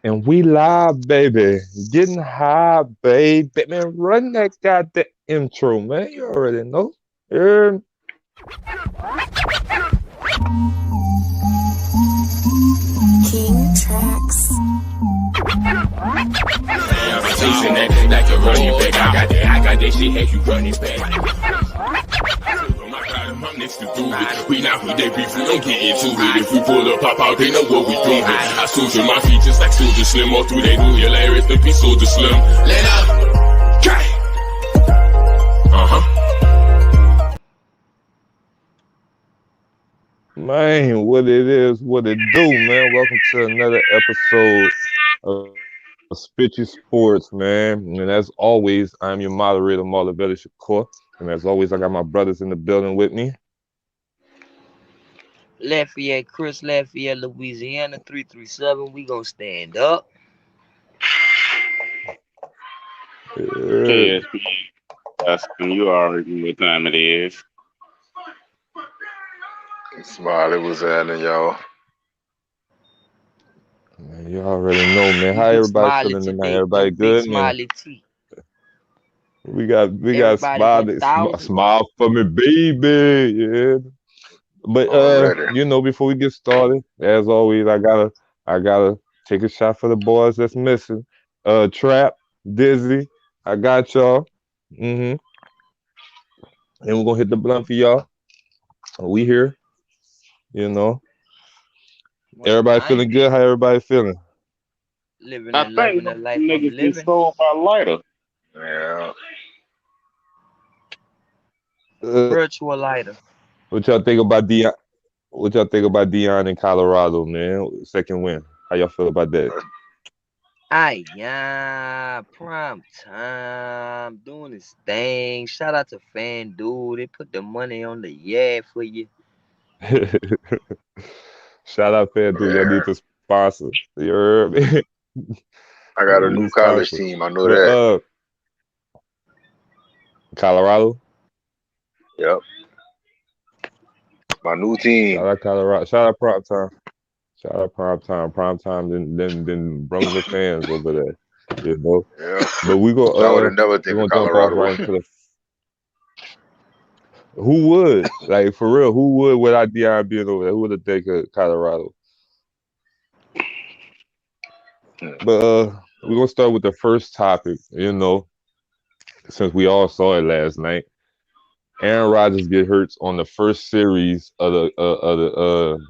And we live, baby. Getting high, baby. Man, run that goddamn intro, man. You already know. Yeah. King Tracks. I've been chasing that like a running back. I got that shit as you running back. I'm next to do it. We not with that beef, we don't get into it. If we pull up, pop out, they know what we doing. I soldier my features like Soldier Slim. All through they do hilarious, the piece Soldier Slim. Let up. Okay. Man, what it is, what it do, man. Welcome to another episode of Spitcha Sports, man. And as always, I'm your moderator, Marlavetta Shakur. And as always, I got my brothers in the building with me. Lafayette, Chris Lafayette, Louisiana, 337. We gonna stand up. Yes, you already know what time it is. Smiley was happening, y'all. Man, you already know, man. How everybody feeling tonight? Everybody good, man? Smiley T. We got smile for me, baby. Yeah. But you know, before we get started, as always, I gotta take a shot for the boys that's missing. Trap, Dizzy, I got y'all. And we're gonna hit the blunt for y'all. We here. You know. Everybody feeling good? How everybody feeling? Living I and think loving the life I'm niggas get living. sold by lighter. Yeah. Virtual lighter. What y'all think about Dion? What y'all think about Dion in Colorado, man? Second win. How y'all feel about that? Yeah, prime time, doing his thing. Shout out to FanDuel. They put the money on the for you. Shout out FanDuel. Y'all need to sponsor. You heard me? I got a new college team. I know that. Colorado? Yep. My new team. Shout out Colorado. Shout out Prime Time. Shout out Prime Time. Prime Time then Brunswick fans over there. You know? Yeah. But we go I would have never taken Colorado. Right into the... Who would? Like, for real, who would without Dion being over there? Who would have taken Colorado? But we're gonna start with the first topic, you know, since we all saw it last night. Aaron Rodgers get hurt on the first series of the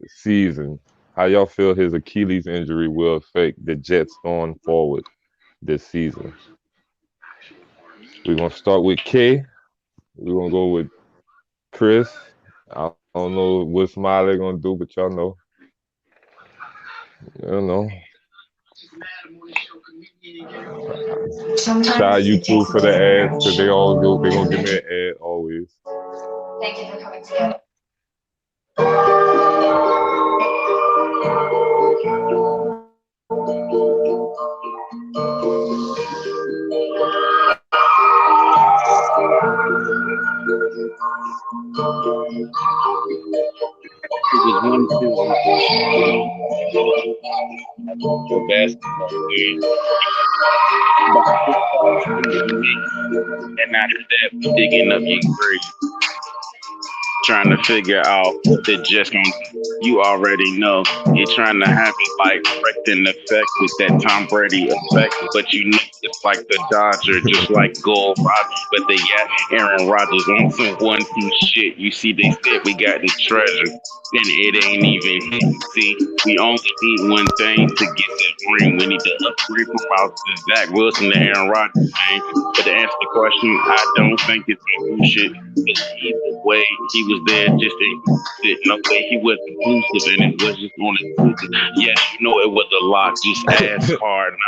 season. How y'all feel his Achilles injury will affect the Jets going forward this season? We're gonna start with K. We're gonna go with Chris. I don't know what Smiley gonna do, but y'all know. You know. Shout out YouTube for the ads, because they gonna give me an ad always. Thank you for coming together. It was one for basketball game. And after that, we digging up your grave. Trying to figure out what they're just gonna do. You already know you're trying to have it like correcting effect with that Tom Brady effect, but you know it's like the Dodger, just like Gold Rodgers, but they got Aaron Rodgers on some 1-2 shit. You see, they said we got the treasure, and it ain't even hit. See, we only need one thing to get that ring. We need to upgrade from out to Zach Wilson to Aaron Rodgers, man. But to answer the question, I don't think it's bullshit. Either way, he was there just to no way he was inclusive, and it was just on inclusive. Yes, you know it was a lot. Just ask hard now.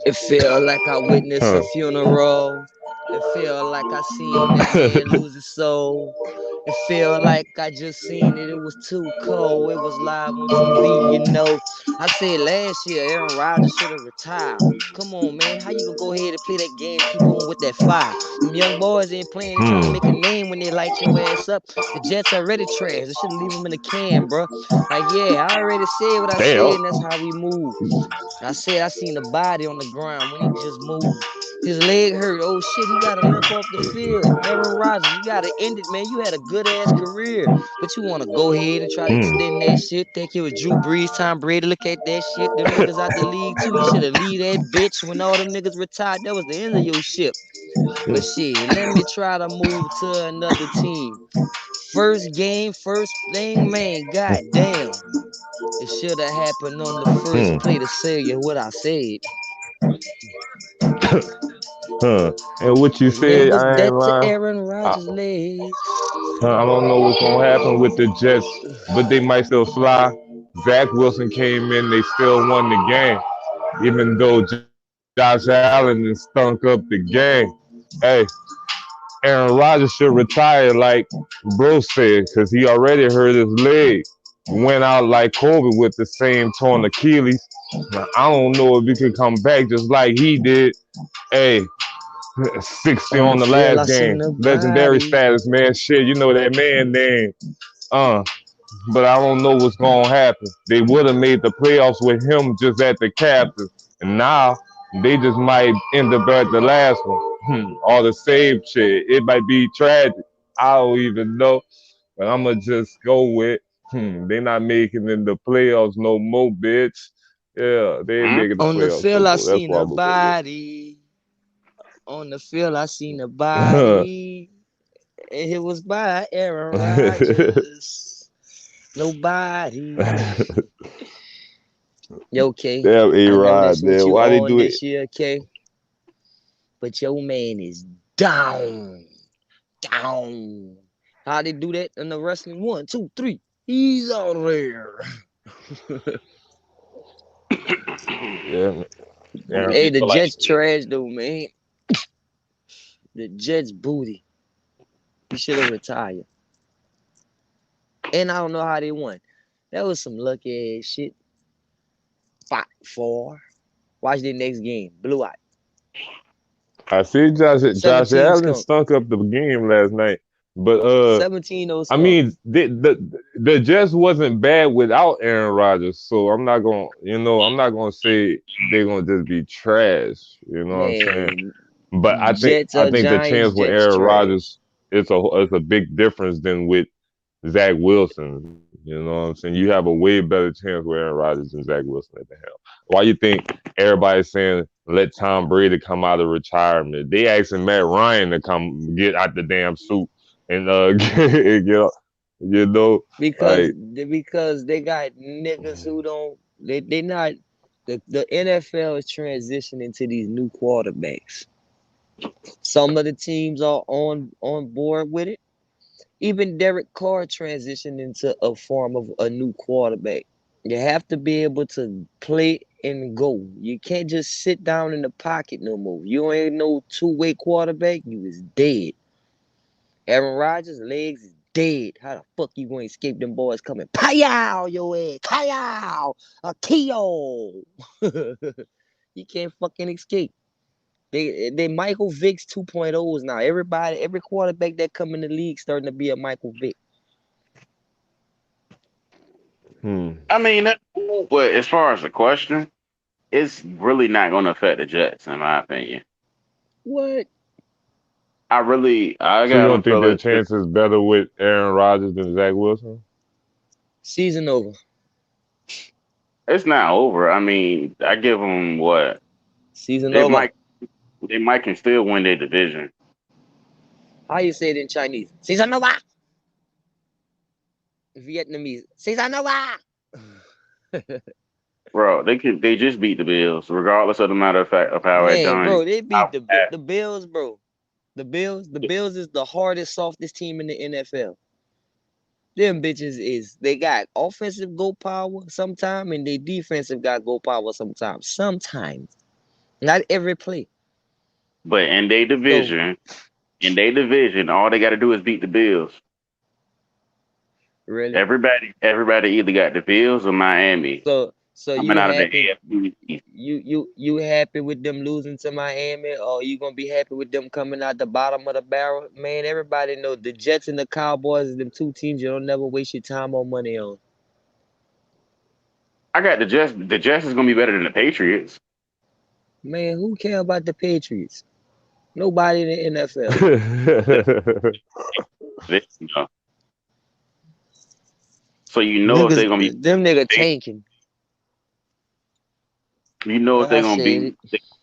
It felt like I witnessed a funeral. It felt like I seen that man lose his soul. It felt like I just seen it. It was too cold. It was live on TV, you know. I said last year Aaron Rodgers should have retired. Come on, man. How you gonna go ahead and play that game? Keep on with that fire. Them young boys ain't playing, trying to make a game when they light your ass up. The Jets already trash. They should leave them in the can, bro. Like, yeah, I already said what I said, and that's how we move. I said I seen the body on the ground when he just moved. His leg hurt. Oh shit, he got to limp off the field. Aaron Rodgers, you got to end it, man. You had a good ass career, but you want to go ahead and try to extend that shit. Think it was Drew Brees, Tom Brady. Look at that shit. Them niggas out the league too. You should have leave that bitch when all them niggas retired. That was the end of your ship. But shit, let me try to move to another team. First game, first thing, man. Goddamn. It should have happened on the first play to say you what I said. And what you said, Was I that ain't lying. to Aaron Rodgers' legs? I don't know what's gonna happen with the Jets, but they might still fly. Zach Wilson came in, they still won the game, even though Josh Allen has stunk up the game. Hey, Aaron Rodgers should retire, like bro said, because he already hurt his leg. Went out like Kobe with the same torn Achilles. I don't know if he could come back just like he did. Hey, 60 on the last game. Legendary status, man. Shit, you know that man name. But I don't know what's gonna happen. They would have made the playoffs with him just at the captain. And now they just might end up at the last one. All the save shit. It might be tragic. I don't even know. But I'ma just go with they not making in the playoffs no more, bitch. Yeah, they ain't making the on the playoffs field, no I more. That's seen why a I'm gonna body. On the field, I seen a body. And it was by Aaron Rodgers. Nobody. Yo, K. Damn, I know A-Rod, that's what man. you Why they on do it? this year, K. But your man is down. Down. How they do that in the wrestling? 1, 2, 3. He's out there. Yeah, man. Hey, the Jets trash though, man. The Jets booty. He should have retired. And I don't know how they won. That was some lucky ass shit. 5-4. Watch the next game. Blue eye. I see Josh Allen skunk. stunk up the game last night. But 17 I mean, the Jets wasn't bad without Aaron Rodgers, so I'm not gonna say they're gonna just be trash. You know what I'm saying? But I think the chance with Aaron Rodgers it's a big difference than with Zach Wilson. You know what I'm saying? You have a way better chance with Aaron Rodgers than Zach Wilson at the helm. Why you think everybody's saying let Tom Brady come out of retirement? They asking Matt Ryan to come get out the damn suit and get, you know, because they got niggas who don't they not the NFL is transitioning to these new quarterbacks. Some of the teams are on board with it. Even Derek Carr transitioned into a form of a new quarterback. You have to be able to play and go. You can't just sit down in the pocket no more. You ain't no two-way quarterback. You is dead. Aaron Rodgers' legs is dead. How the fuck you gonna escape them boys coming? Pow! Your ass. Pow! A Keo. You can't fucking escape. They Michael Vick's 2.0s now. Every quarterback that come in the league starting to be a Michael Vick. I mean, but as far as the question, it's really not going to affect the Jets, in my opinion. What? I so you don't think their chance is better with Aaron Rodgers than Zach Wilson? Season over. It's not over. I mean, I give them what? Season over. They might can still win their division. How you say it in Chinese? Season over. Vietnamese. Season over. Bro, they just beat the Bills, regardless of the matter of fact of how it done. Bro, they beat the Bills, bro. The Bills is the hardest, softest team in the NFL. Them bitches they got offensive go power sometimes, and they defensive got go power sometimes. Sometimes. Not every play. But in their division, all they got to do is beat the Bills. Really? Everybody either got the Bills or Miami. So So coming you out of the happy? AFC East. You happy with them losing to Miami, or you gonna be happy with them coming out the bottom of the barrel? Man, everybody know the Jets and the Cowboys is them two teams you don't never waste your time or money on. I got the Jets. The Jets is gonna be better than the Patriots. Man, who care about the Patriots? Nobody in the NFL. You know. So you know if Niggas, they're gonna be, them nigga tanking. you know if I they're gonna said be it,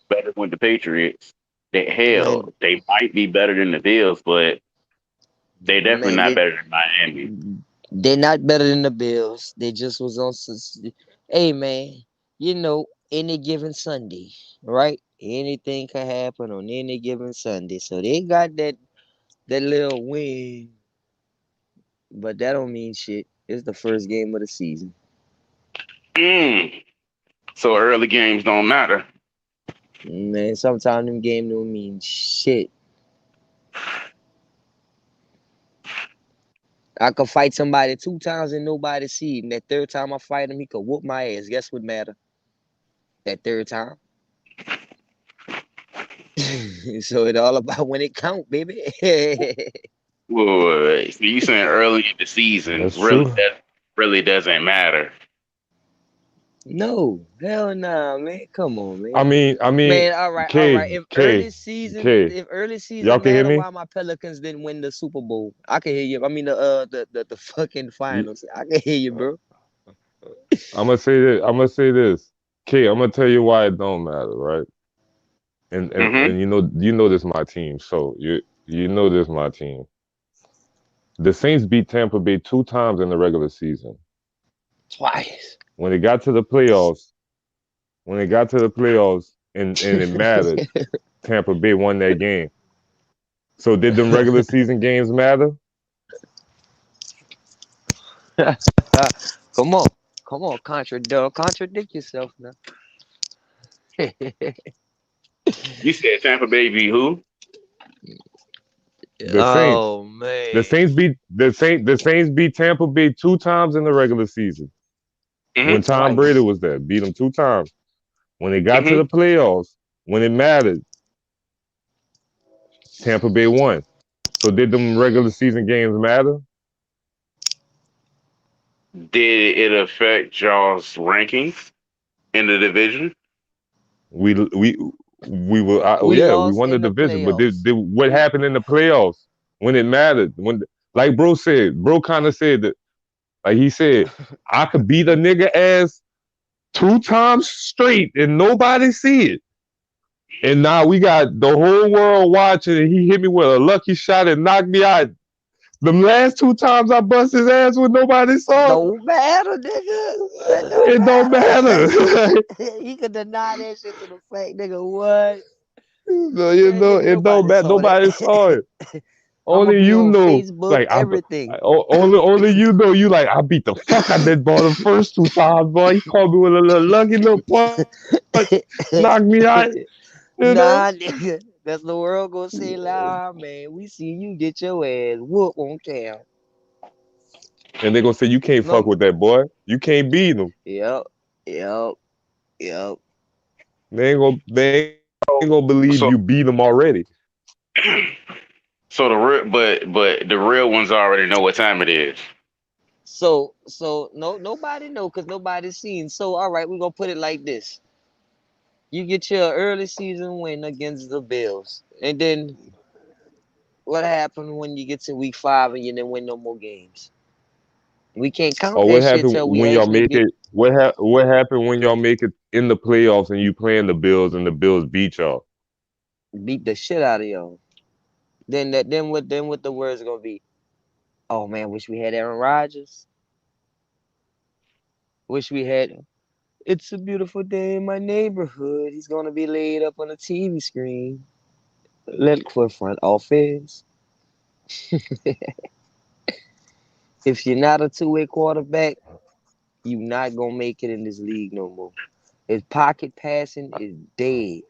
better with the Patriots. That man. hell, they might be better than the Bills, but they definitely Man, not better than Miami. they're not better than the Bills. They just was on. Hey, man, you know, any given Sunday, right? Anything can happen on any given Sunday. So they got that little win, but that don't mean shit. It's the first game of the season. Mm. So early games don't matter. Man, sometimes them games don't mean shit. I could fight somebody 2 times and nobody see it. And that third time I fight him, he could whoop my ass. Guess what matter? That third time. So it all about when it count, baby. Well, so you saying early in the season That's true. really doesn't matter. No, hell nah, man. Come on, man. I mean, Man, all right. If early season Y'all can hear matter, me? why my Pelicans didn't win the Super Bowl? I can hear you. I mean the fucking Y- finals. I can hear you, bro. I'm gonna say this. I'm gonna say this. K, I'm gonna tell you why it don't matter, right? And and, Mm-hmm. and you know this my team, so you know this my team. The Saints beat Tampa Bay 2 times in the regular season. Twice. When it got to the playoffs, and it mattered, Tampa Bay won that game. So did them regular season games matter? Come on, contradict yourself now. You said Tampa Bay beat who? The Saints. Oh man. The Saints beat Tampa Bay 2 times in the regular season. When Mm-hmm. Tom Brady Twice. was there, beat them 2 times. When it got to Mm-hmm. the playoffs, when it mattered, Tampa Bay won. So did them regular season games matter? Did it affect y'all's rankings in the division? We we we were We yeah, we lost won the in the division, but playoffs. what happened in the playoffs when it mattered? When like bro kind of said that, like he said, I could beat a nigga ass 2 times straight and nobody see it. And now we got the whole world watching, and he hit me with a lucky shot and knocked me out. Them last 2 times I bust his ass when nobody saw it, Don't matter, nigga. That it don't matter. matter. He could deny that shit to the fact, nigga. What? So, Man, nigga, it don't nobody matter. saw Nobody saw that. it. I'ma Only be you on know. Facebook, Like everything. only you know. You like I beat the fuck out that ball the first 2 times, boy. He called me with a little lucky little punch, knocked me out. You know. Nah, nigga. That's the world gonna say loud, man. We see you get your ass whoop on cam. And they gonna say you can't fuck No. with that boy. You can't beat him. Yep. Yep. Yep. They ain't gonna believe So you beat him already. so the real but the real ones already know what time it is. So no, nobody know because nobody's seen. So all right, we're gonna put it like this. You get your early season win against the Bills. And then what happened when you get to week 5 and you didn't win no more games? We can't count Or that what shit happened till we when y'all actually make get it? What happened when y'all make it in the playoffs and you playing the Bills and the Bills beat y'all? beat the shit out of y'all. Then what the words gonna be? Oh man, wish we had Aaron Rodgers. Wish we had it's a beautiful day in my neighborhood. He's gonna be laid up on a TV screen. Let for front office. If you're not a two-way quarterback, you're not gonna make it in this league no more. His pocket passing is dead.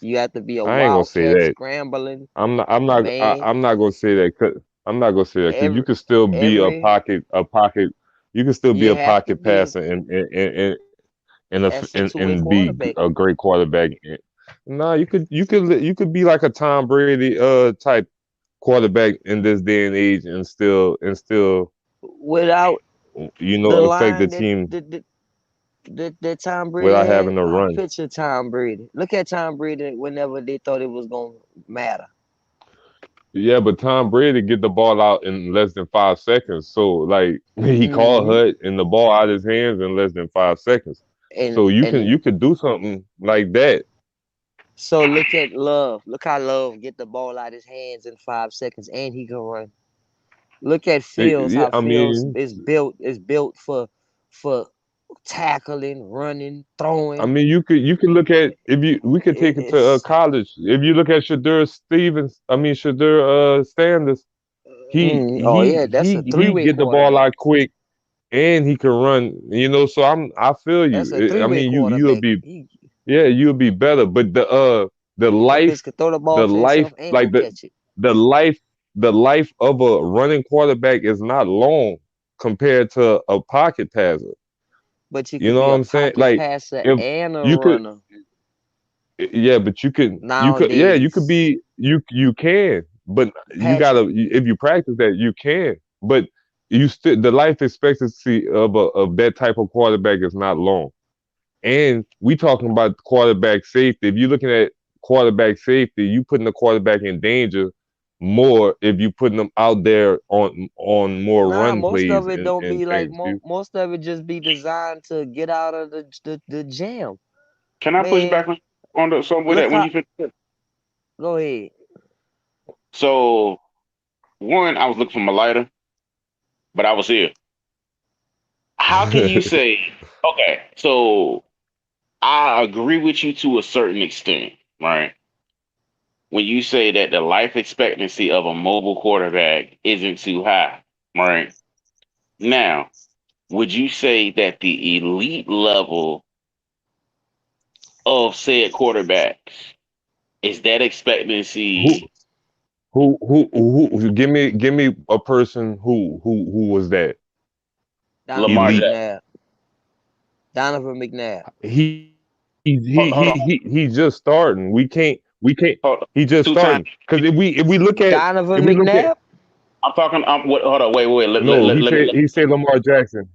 You have to be a I ain't gonna say wildcat that. scrambling, man. I'm not gonna say that. I'm not gonna say that because you Every can still be a every pocket. You can still be you a have to pocket be. passer, and That's a two-way and be quarterback. a great quarterback. No, you could be like a Tom Brady type quarterback in this day and age and still Without the affect the line that team that Tom Brady without had, having to run. picture Tom Brady. Look at Tom Brady whenever they thought it was gonna matter. Yeah, but Tom Brady get the ball out in less than 5 seconds. So like he called Hmm. Hut and the ball out of his hands in less than 5 seconds. And So you can and you could do something like that. so look at Love. Look how Love get the ball out his hands in 5 seconds, and he can run. Look at Fields. Yeah, How I Fields mean, is built for tackling, running, I throwing. mean, you could look at if you we could take it to It's college. If you look at Shadur Sanders, he oh he yeah, that's he a he three-way get the ball quarterback. out quick and he can run. So I feel That's a you. I three-way mean, you'll quarterback. be yeah, you'll be better. But the That life bitch could throw the ball the to life himself and go like catch it. the life the life of a running quarterback is not long compared to a pocket passer. But you You could know be what a I'm saying? pocket Like passer if and a you could runner yeah, but you could nowadays. be you can, but you Patrick, gotta if you practice that you can, but you still the life expectancy of that type of quarterback is not long. And we talking about quarterback safety. If you're looking at quarterback safety, you putting the quarterback in danger more if you putting them out there on more nah, run most plays of it don't and be like things. most of it just be designed to get out of the jam. Can I push Man, back on the so with look that when how you finish? go ahead. So one, I was looking for my lighter, but I was here. How can you say okay? So I agree with you to a certain extent, right? When you say that the life expectancy of a mobile quarterback isn't too high, right? Now, would you say that the elite level of said quarterbacks is that who expectancy give me a person who was that Donovan Lamar elite. Jackson? McNabb. Donovan McNabb. He's just starting. We can't Hold on. he just Two times. starting. Because if we look at if Donovan we look at McNabb? I'm talking. Hold on. Wait. no, he said Lamar Jackson.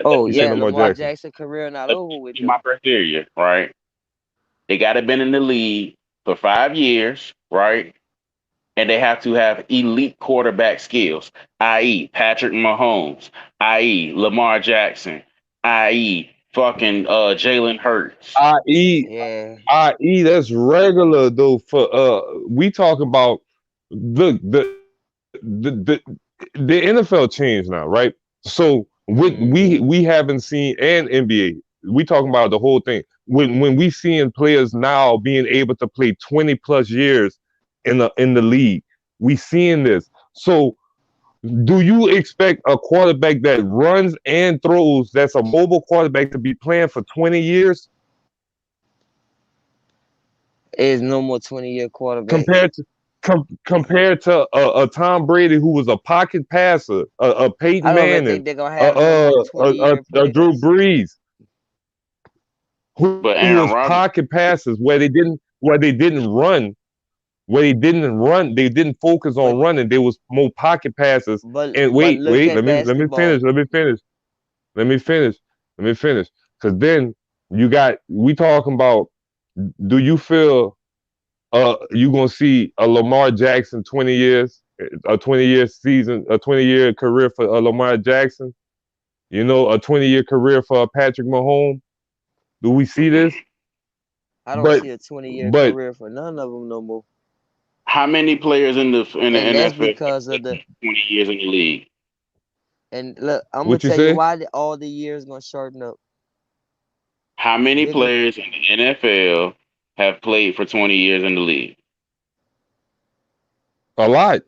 Oh He said yeah, Lamar Lamar Jackson. Jackson career not let over me with give you my though. criteria, right? They got to been in the league for 5 years, right? And they have to have elite quarterback skills, i.e., Patrick Mahomes, i.e., Lamar Jackson, i.e., fucking Jalen Hurts. I.E. Yeah. I.E. That's regular though. For we talk about look the NFL changed now, right? So we Hmm. haven't seen and NBA. We talking about the whole thing. When we seeing players now being able to play 20 plus years in the league, we seeing this. So do you expect a quarterback that runs and throws that's a mobile quarterback to be playing for 20 years There's no more 20-year quarterbacks. compared to compared to a Tom Brady who was a pocket passer, a I Peyton don't even Manning, think they're gonna a have no more a 20-year Drew players. Brees, who But Aaron was Rodgers, pocket passes where they didn't focus But on running. They was more pocket passes. And but wait, look wait, at let me finish, basketball. let me finish, let me finish. Because then we talking about. Do you feel you gonna see a Lamar Jackson 20 years, a 20-year season, a 20-year career for a Lamar Jackson? A 20-year career for a Patrick Mahomes. Do we see this? I don't But see a 20-year but career for none of them no more. how many players in the And that's NFL because of the 20 years in the league? and look, I'm gonna what you tell you say? why all the years gonna shorten up. How many Bigger players in the NFL have played for 20 years in the league? A lot,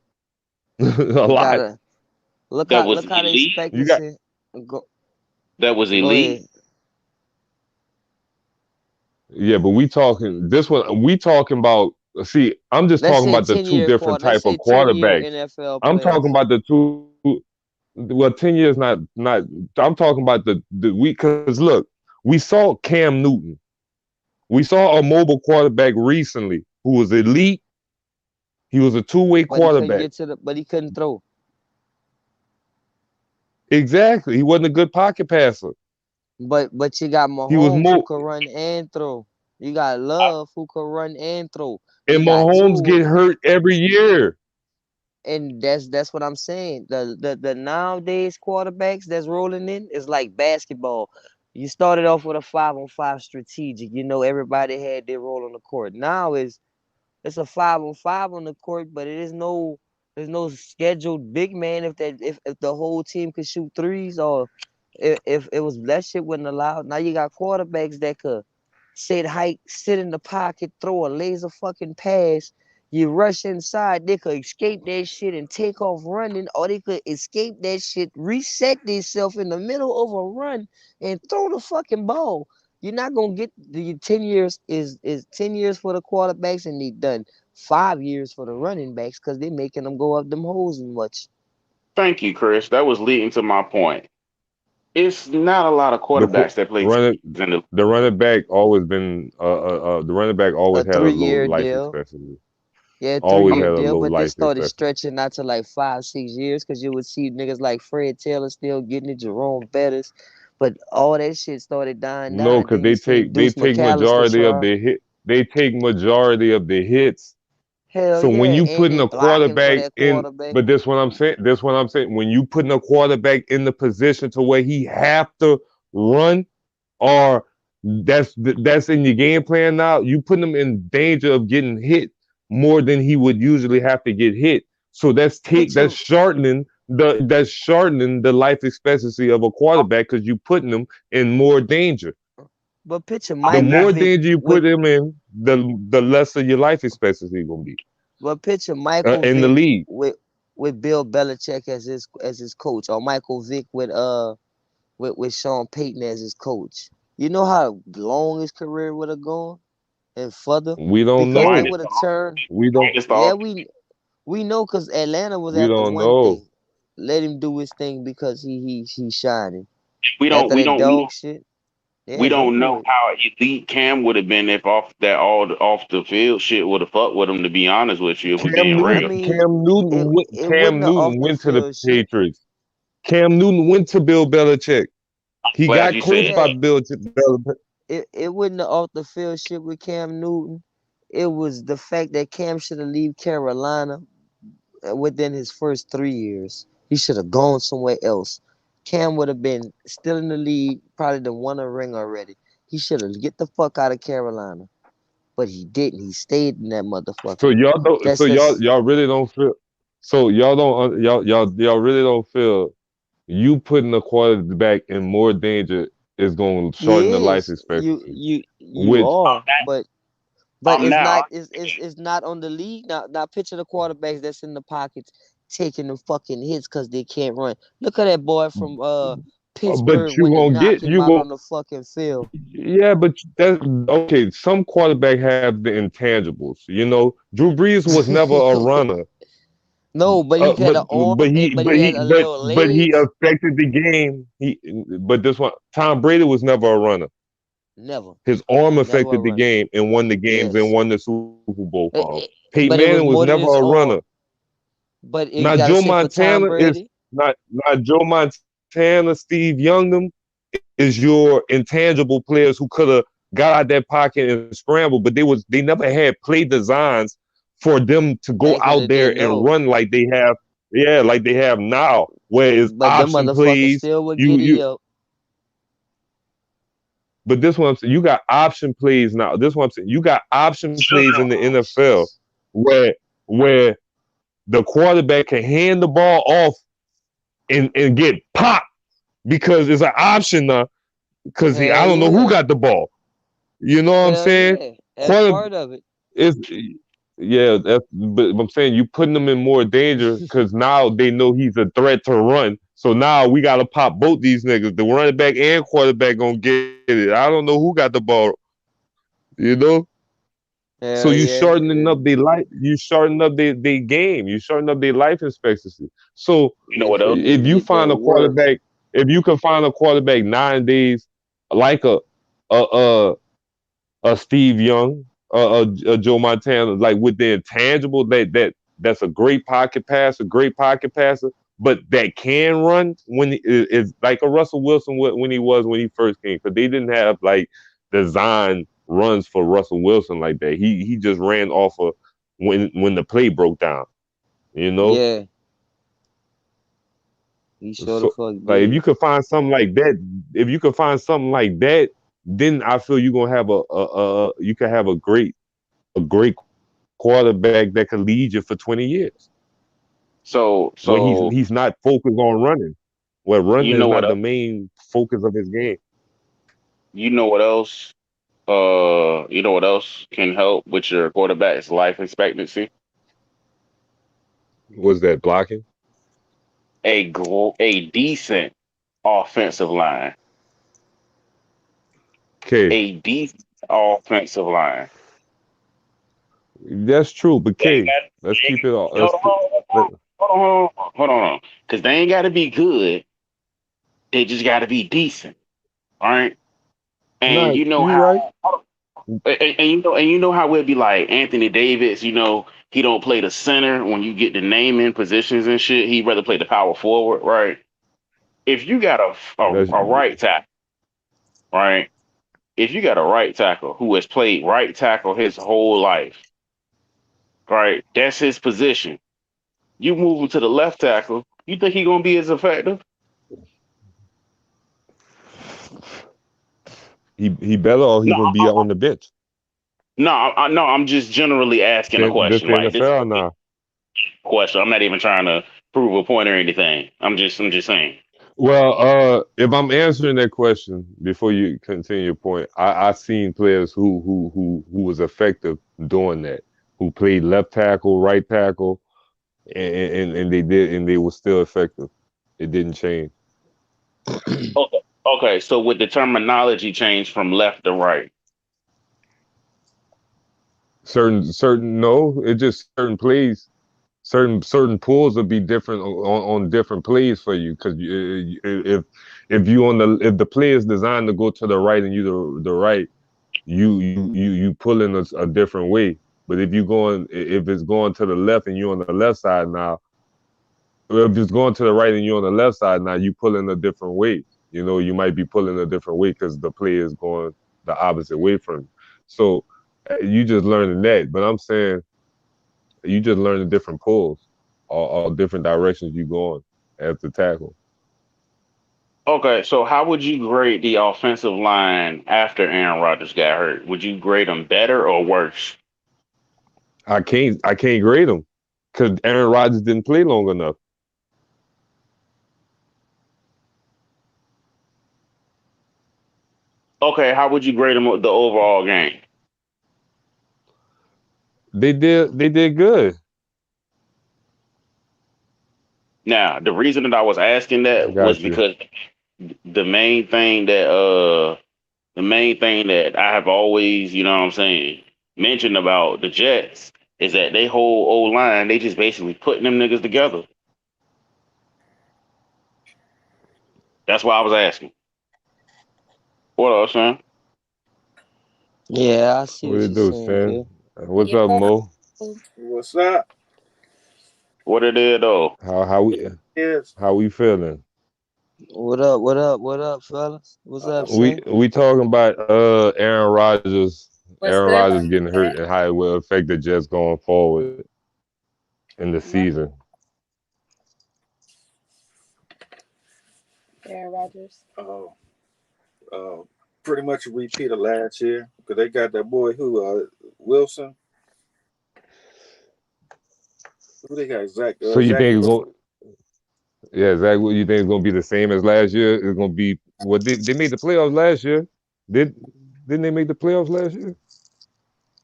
a you lot. gotta look That how was the elite. You got expectancy go That was go ahead. elite. yeah, but we talking this one. We talking about. See, I'm just Let's talking say about the 10 two year different quarter let's type of say 10-year quarterbacks. NFL I'm talking players. about the two. Well, 10 years not. I'm talking about the we because look, We saw Cam Newton. We saw a mobile quarterback recently who was elite. He was a two-way But he couldn't quarterback. get to the. But he couldn't throw. Exactly. He wasn't a good pocket passer. But you got He was Mahomes who could run and throw. You got Love who could run and throw. You and got Mahomes Tua, get hurt every year. and that's what I'm saying. The nowadays quarterbacks that's rolling in is like basketball. You started off with a 5-on-5 strategic. You know, everybody had their role on the court. Now it's a 5-on-5 on the court, but there's no scheduled big man if the whole team could shoot threes, or if it was that shit wasn't allowed. Now you got quarterbacks that could sit in the pocket, throw a laser fucking pass. You rush inside, they could escape that shit and take off running, or they could escape that shit, reset themselves in the middle of a run, and throw the fucking ball. You're not gonna get the 10 years is 10 years for the quarterbacks, and they done 5 years for the running backs because they making them go up them holes and much. Thank you, Chris. That was leading to my point. It's not a lot of The quarterbacks that play running in the the running back always been the running back A always had a low 3-year life deal. expectancy. Yeah, Always 3-year had a deal, low but they life started expectancy. stretching out to like 5-6 years because you would see niggas like Fred Taylor still getting it, Jerome Bettis, but all that shit started dying No, down. because Then you seen they Deuce take McAllister majority of try. the hit. They take majority of the hits. Hell So when yeah, you and putting they a blocking for quarterback that in, quarterback. but this what I'm saying. This what I'm saying. When you putting a quarterback in the position to where he have to run, or that's in your game plan now, you putting him in danger of getting hit more than he would usually have to get hit. So Picture, that's shortening the life expectancy of a quarterback because you putting them in more danger. but picture The Michael more Vick danger you with, put him in, the lesser your life expectancy gonna be but picture Michael in the Vick league. with Bill Belichick as his coach, or Michael Vick with Sean Payton as his coach. You know how long his career would have gone and further We don't because they know. would have turned. We don't. Yeah, we know because Atlanta was We after don't one know. thing. Let him do his thing because he's shining. we don't After we that don't we dog don't shit, we yeah, go don't know for it. how elite Cam would have been if off the field shit would have fucked with him. To be honest with you, if we Cam being I real, Newton. mean, it Cam wasn't the off Newton the went to the field shit. Patriots. Cam Newton went to Bill Belichick. He glad got you said coached by Yeah, that. Bill Belichick. it wasn't the off the field shit with Cam Newton. It was the fact that Cam should have leave Carolina within his first 3 years. He should have gone somewhere else. Cam would have been still in the league, probably done won a ring already. He should have get the fuck out of Carolina, but he didn't. He stayed in that So motherfucker. y'all don't. That's So just y'all really don't feel. So y'all don't. Y'all really don't feel you putting a quarterback in more danger is going to shorten the life yes, expectancy. you Which are, but I'm it's now. not it's not on the league now. Now picture the quarterbacks that's in the pockets taking them fucking hits because they can't run. Look at that boy from but Pittsburgh you when they gonna knock get him you out going on the fucking field. yeah, but that okay. Some quarterback have the intangibles. You know, Drew Brees was never a runner. No, but he got an arm, but he had a little but he legs. affected the game. But this one, Tom Brady was never a runner. Never, His arm never a affected the runner. game and won the games and Yes, won the Super Bowl It- for him. it- Peyton but it was Manning was more than never his a runner. arm. But you Now gotta Joe say for Tom Montana is Brady, not Joe Montana, Steve Young is your intangible players who could have got out that pocket and scrambled, but they never had play designs for them to go back in the out day, there and no. run like they have, yeah, like they have now, where it's But them option motherfuckers plays. still would get You it up. but this one I'm saying, you got option plays now. This one I'm saying, you got option plays in the NFL where the quarterback can hand the ball off and get popped because it's an option now. Because I Hell don't know who yeah. got the ball. You know what I'm Hell saying? yeah. That's Quarter part of it. is yeah. But I'm saying you putting them in more danger because now they know he's a threat to run. So now we gotta pop both these niggas. The running back and quarterback gonna get it. I don't know who got the ball. You know. So Hell you yeah. shortening up their life. You shortening up their game. You shortening up their life expectancy. So You know what else? if you Get find that a work. quarterback, if you can find a quarterback 9 days, like a uh, Steve Young, Joe Montana, like with the intangible that's a great pocket passer, but that can run when is like a Russell Wilson when he first came, because they didn't have like design runs for Russell Wilson like that. He just ran off of when the play broke down, you know. Yeah, he sure the So fuck like if did. you could find something like that, then I feel you're gonna have you can have a great quarterback that can lead you for 20 years So when so he's not focused on running. Well, you running is know what not the else? main focus of his game. You know what else? You know what else can help with your quarterback's life expectancy? Was that blocking? A decent offensive line. Okay, A decent offensive line. that's true. But They ain't K, got. let's keep it all. Hold on, Let, hold on. Because they ain't got to be good. They just got to be decent. All right. And nah, you know you right. how. And you know how we'll be like Anthony Davis. You know he don't play the center when you get the naming positions and shit. He'd rather play the power forward, right? If you got That's a right tackle, right? If you got a right tackle who has played right tackle his whole life, right? That's his position. You move him to the left tackle. You think he gonna be as effective? he better, or he No, gonna be on the bench. no. I'm just generally asking a This question. the Like this is NFL a now. question. I'm not even trying to prove a point or anything. I'm just saying. Well, if I'm answering that question before you continue your point, I seen players who was effective doing that, who played left tackle, right tackle, and they were still effective. It didn't change. Okay. Okay. So with the terminology change from left to right. Certain no, it just certain plays, certain pulls will be different on different plays for you, because if the play is designed to go to the right and you the right, you pull in a different way. But if it's going to the left and you're on the left side now, or if it's going to the right and you're on the left side now, you pull in a different way. You know, you might be pulling a different way because the play is going the opposite way from you. So you just learning that. But I'm saying you just learning different pulls, all different directions you going as the tackle. Okay. So how would you grade the offensive line after Aaron Rodgers got hurt? Would you grade them better or worse? I can't grade them because Aaron Rodgers didn't play long enough. Okay. How would you grade them the overall game? They did good. Now, the reason that I was asking I that was got you. because the main thing that the main thing that I have always, you know what I'm saying, mentioned about the Jets is that they whole old line, they just basically putting them niggas together. That's why I was asking. What else, man? Yeah, I see What what it you're do, saying, Sam? Phil. What's up, Mo? What's up? What it is though? How we Yes. how we feeling? What up? What up? What up, fellas? What's up, We Sam? we talking about Aaron Rodgers getting hurt and how it will affect the Jets going forward in the season. Uh, uh, Pretty much a repeat of last year because they got that boy Wilson. Who they got? So you Zach think it's Wilson. going? Yeah, Zach. What you think it's going to be the same as last year? It's going to be what they made the playoffs last year. Did didn't they make the playoffs last year?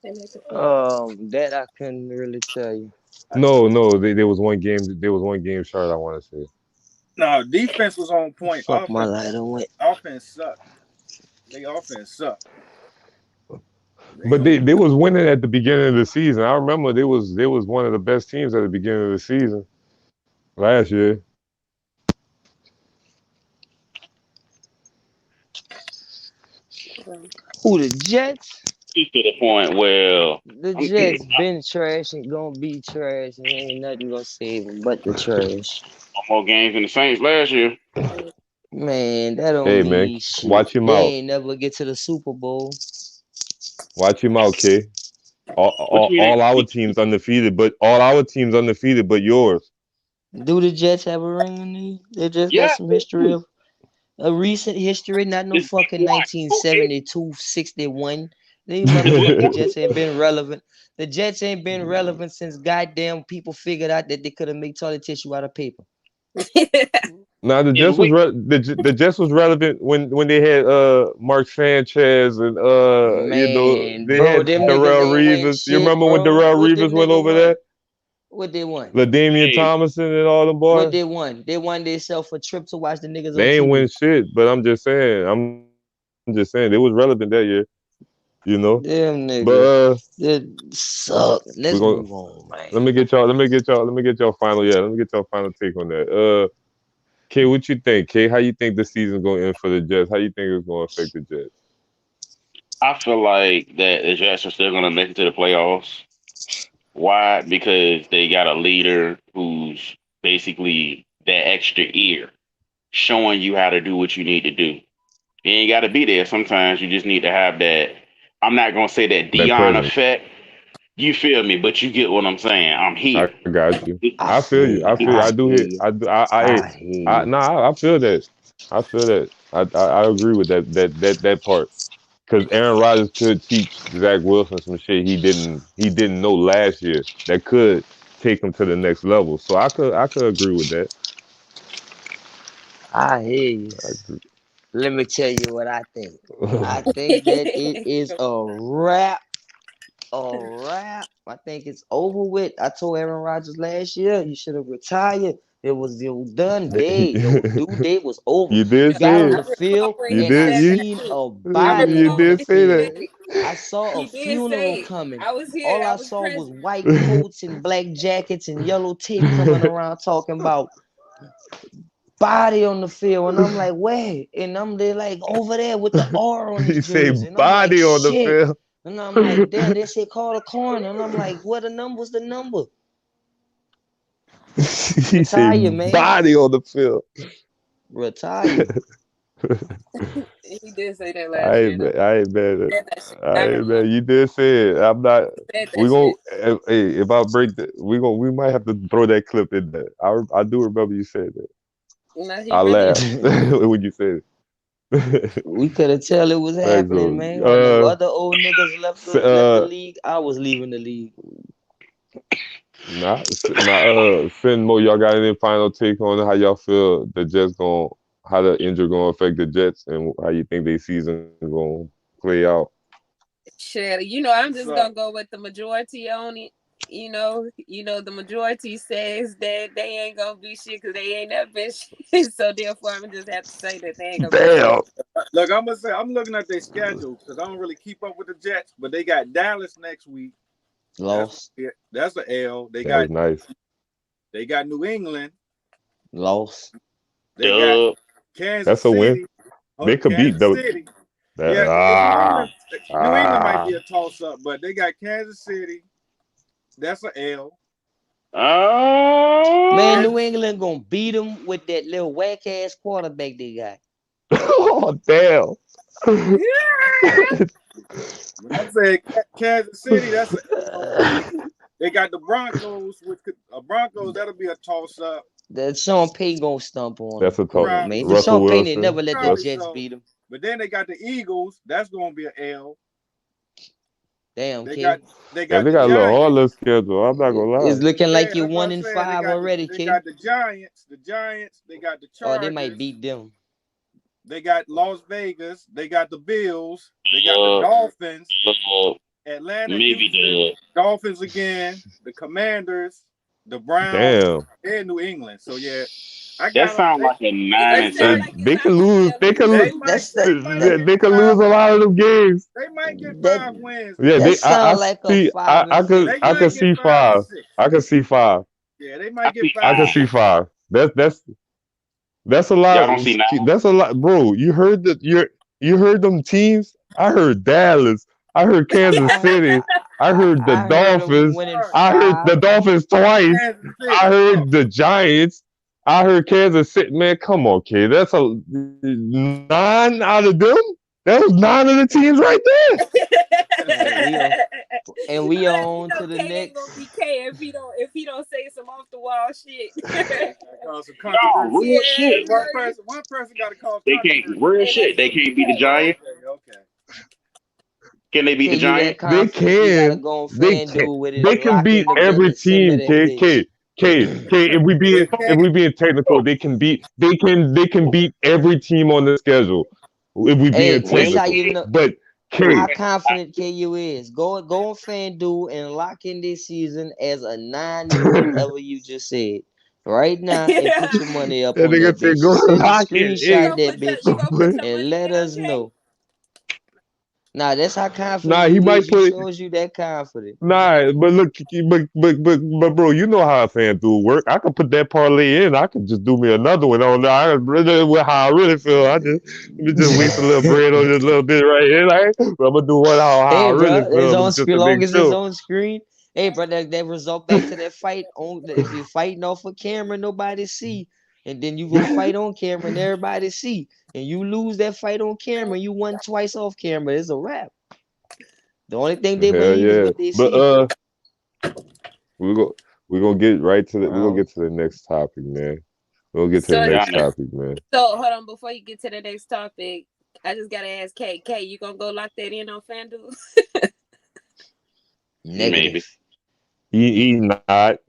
That I couldn't really tell you. No. There was one game. There was one game short. I want to say. No, defense was on point. Fuck my light away. Offense sucked. They offense sucked. They But on they was winning at the beginning of the season. I remember they was one of the best teams at the beginning of the season last year. Who, the Jets? To the point where The Jets been trash and gonna be trash, and ain't nothing gonna save them but the trash. more games than the Saints last year. Man, that don't Hey man, mean shit. watch him They out. ain't never get to the Super Bowl. Watch him out, K. All our teams undefeated, but yours. Do the Jets have a ring in there? They just got some history of a recent history, not no fucking 1972, 61. These motherfucking Jets ain't been relevant. The Jets ain't been relevant since goddamn people figured out that they could have made toilet tissue out of paper. Now the Jets was the Jets was relevant when they had Mark Sanchez and they had Darrell Reeves. You remember when Darrell Reeves went over there? What they won? LaDainian Tomlinson and all them boys. What they won? They won themselves a trip to watch the niggas. They ain't win shit, but I'm just saying. It was relevant that year. You know. Damn nigga. That suck. Let's move on, man. Let me get y'all final. Yeah, let me get y'all final take on that. K, what you think? K, how you think the season's gonna end for the Jets? How you think it's gonna affect the Jets? I feel like that the Jets are still gonna make it to the playoffs. Why? Because they got a leader who's basically that extra ear, showing you how to do what you need to do. You ain't got to be there. Sometimes you just need to have that. I'm not gonna say that Dion effect. You feel me? But you get what I'm saying. I'm here. I got you. I feel you. I do hear. I feel that. I feel that. I agree with that part. Because Aaron Rodgers could teach Zach Wilson some shit he didn't know last year that could take him to the next level. So I could agree with that. I hear you. Let me tell you what I think. I think that it is a wrap. I think it's over with. I told Aaron Rodgers last year he should have retired. It was your done day. Your due date was over. You did got say on it. the field You and did. I seen a body. You did say that. I saw a funeral coming. All I saw was white coats and black jackets and yellow tape coming around talking about body on the field, and I'm like, where? And they're like over there with the R on his jersey. And body like, on the field. And I'm like, damn, they said call the coroner. And I'm like, what the number's the number? Retire, man. Body on the field. Retire. He did say that last year. I ain't mad. You did say it. I'm not. We gonna. Hey, if I break that, we might have to throw that clip in there. I do remember you said that. I laughed when you said it. We could have tell it was happening, man. When the other old niggas left the league, I was leaving the league. Finmo, y'all got any final take on how y'all feel the Jets how the injury gonna affect the Jets and how you think their season gonna play out? Shit, I'm just gonna go with the majority on it. The majority says that they ain't gonna be shit because they ain't never been shit. So therefore, I'm just have to say that they ain't gonna be shit. Look, I'm gonna say I'm looking at their schedule because I don't really keep up with the Jets, but they got Dallas next week. Lost. That's an L. They got nice. They got New England. Lost. They got Kansas That's a City. win. They could beat those. New England might be a toss-up, but they got Kansas City. That's an L. Man, New England gonna beat them with that little whack-ass quarterback they got. Oh, damn. I said Kansas City, that's an L. They got the Broncos, Broncos, that'll be a toss-up. That Sean Payton gonna stump on. That's a toss-up. Man, Sean Payton never let the Jets beat him. But then they got the Eagles. That's gonna be an L. Damn, they kid. got a little harder schedule. I'm not gonna lie. It's looking like you're 1-5 already, kid. They got the Giants. They got the Chargers. Oh, they might beat them. They got Las Vegas. They got the Bills. They got the Dolphins. Atlanta. Maybe the Dolphins again. The Commanders. The Browns. And New England. So yeah. That sounds like a 9-7. They can lose. They can lose. They can lose a lot of them games. They might get 5 wins. Yeah, I can see 5. I can see 5. Yeah, they might get 5. I can see 5. That's a lot. That's a lot, bro. You heard them teams I heard Dallas. I heard Kansas City. I heard the Dolphins. I heard the Dolphins twice. I heard the Giants. I heard Kansas City. Man, come on, kid. That's a 9 out of them. That was 9 of the teams right there. And we on to the K next. Gonna be K if he don't say some off the wall shit. Real shit. One person got to call. They can't real shit. They can't beat the Giants. Okay. Can they beat the Giants? They can. They can beat every team. K. If we being technical, they can beat every team on the schedule. If we being technical, but how confident KU is. Go on FanDuel and lock in this season as a 9, whatever you just said. Right now, and put your money up on that bitch. Screenshot that bitch and let us know. Nah, that's how confident he might put shows you that confident. Nah, but look, but bro, you know how FanDuel work. I can put that parlay in. I can just do me another one on there. How I really feel. Let me just waste a little bread on this little bit right here. Like I'm gonna do what how I really feel. As long as it's on screen. Hey, bro, that result back to that fight. If you're fighting off a camera, nobody see. And then you go fight on camera and everybody see. And you lose that fight on camera, you won twice off camera. It's a wrap. The only thing they believe is what they see. We're gonna get right to the we're gonna get to the next topic, man. We'll get to the next topic, man. So hold on, before you get to the next topic, I just gotta ask K, you gonna go lock that in on FanDuel? Maybe. He not.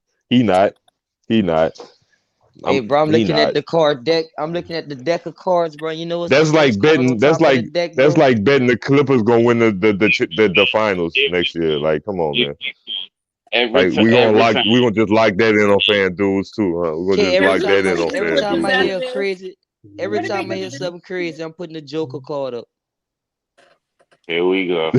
Hey, bro, I'm looking at the card deck. I'm looking at the deck of cards, bro. You know what's that's like betting. That's like betting the Clippers gonna win the finals next year. Like, come on, man. We gonna just lock that in on FanDuel too. Huh? We're gonna just lock that in on FanDuel. Every time I hear something crazy, I'm putting the Joker card up. Here we go.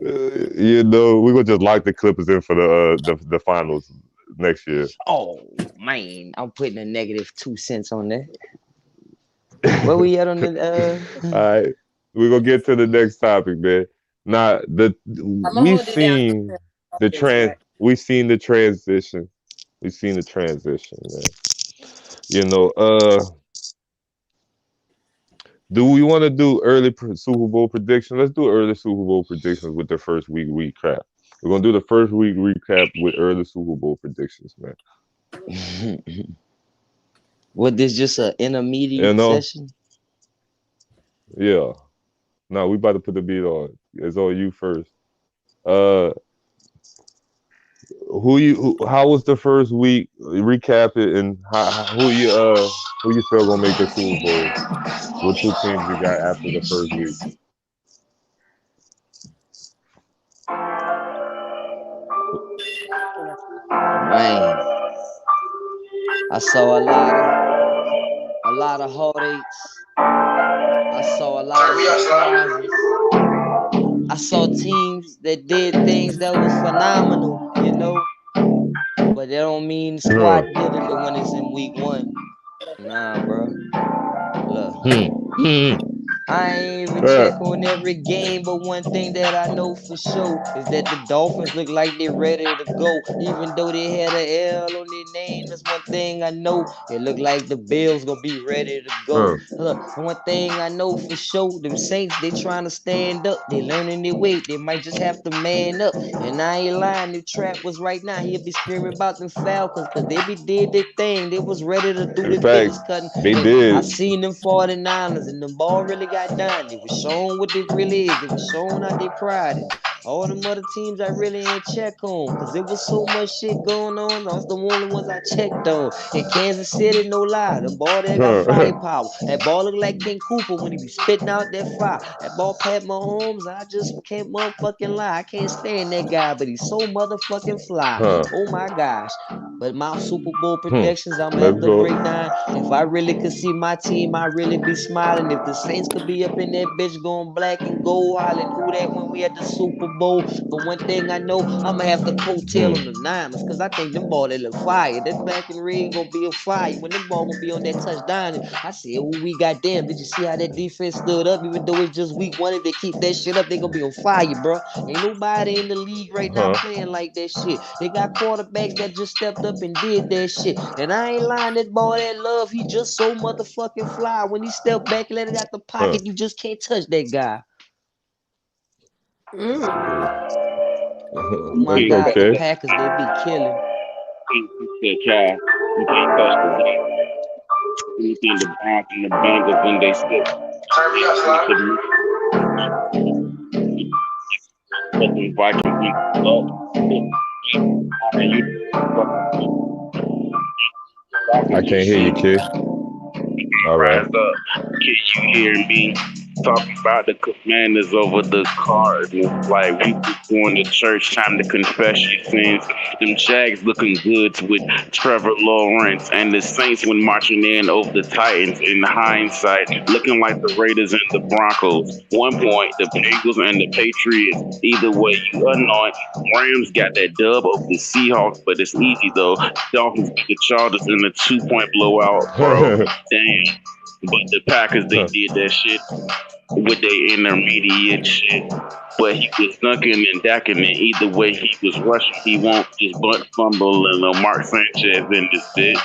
We're gonna just lock the Clippers in for the finals next year. Oh man, I'm putting a -2 cents on that. Where we at on the? All right, we're gonna get to the next topic, man. Now we've seen the transition. We've seen the transition, man. Do we want to do early Super Bowl predictions? Let's do early Super Bowl predictions with the first week recap. We're gonna do the first week recap with early Super Bowl predictions, man. What, this just an intermediate session? Yeah. No, we about to put the beat on. It's on you first. How was the first week? Recap it, and who you feel gonna make the Super Bowl? What 2 teams you got after the first week? Man, I saw a lot of heartaches. I saw a lot of surprises. I saw teams that did things that was phenomenal, but that don't mean squad did it when it's in week 1. Nah, bro. Look. I ain't even check on every game, but one thing that I know for sure is that the Dolphins look like they're ready to go. Even though they had an L on their name, that's one thing I know. It look like the Bills gonna be ready to go. Look, one thing I know for sure, them Saints, they trying to stand up. They learning their weight. They might just have to man up. And I ain't lying, if Trap was right now, he'd be screaming about them Falcons, because they did their thing. They was ready to do the biggest cutting. They did. I seen them 49ers, and the ball really got done. They was showing what they really is. They was showing how they pride it. All them other teams I really ain't check on, because there was so much shit going on. Those the only ones I checked on. In Kansas City, no lie, the ball there got firepower. That ball look like King Cooper when he be spitting out that fire. That ball Pat Mahomes, I just can't motherfucking lie. I can't stand that guy, but he's so motherfucking fly. Oh my gosh. But my Super Bowl predictions, I'm at the breakdown. If I really could see my team, I really be smiling. If the Saints could be up in that bitch going black and gold, hollering who that when we at the Super Bowl. But one thing I know, I'ma have to coattail on the Niners, cause I think them ball they look fire. That black and red gonna be a fire when them ball gonna be on that touchdown. I said, oh, we goddamn, did you see how that defense stood up? Even though it's just week 1, if they keep that shit up, they gonna be on fire, bro. Ain't nobody in the league right now playing like that shit. They got quarterbacks that just stepped up and did that shit. And I ain't lying, that ball, that Love, he just so motherfucking fly. When he stepped back and let it out the pocket, you just can't touch that guy. My God, okay. the Packers, they be killing. You can't touch the game. You think the Browns and the Bengals when they still I can't hear you, kid. All right. Can you hear me talking about the Commanders over the Cardinals? Like we was going to church, time to confess your sins. Them Jags looking good with Trevor Lawrence, and the Saints when marching in over the Titans. In hindsight, looking like the Raiders and the Broncos. 1 point, the Bengals and the Patriots. Either way you anoint. Rams got that dub over the Seahawks, but it's easy though. Dolphins beat the Chargers in a 2-point blowout, bro. Damn. But the Packers, they did that shit with their intermediate shit. But he was dunking and dacking, and either way he was rushing. He won't just butt fumble and Mark Sanchez in this bitch.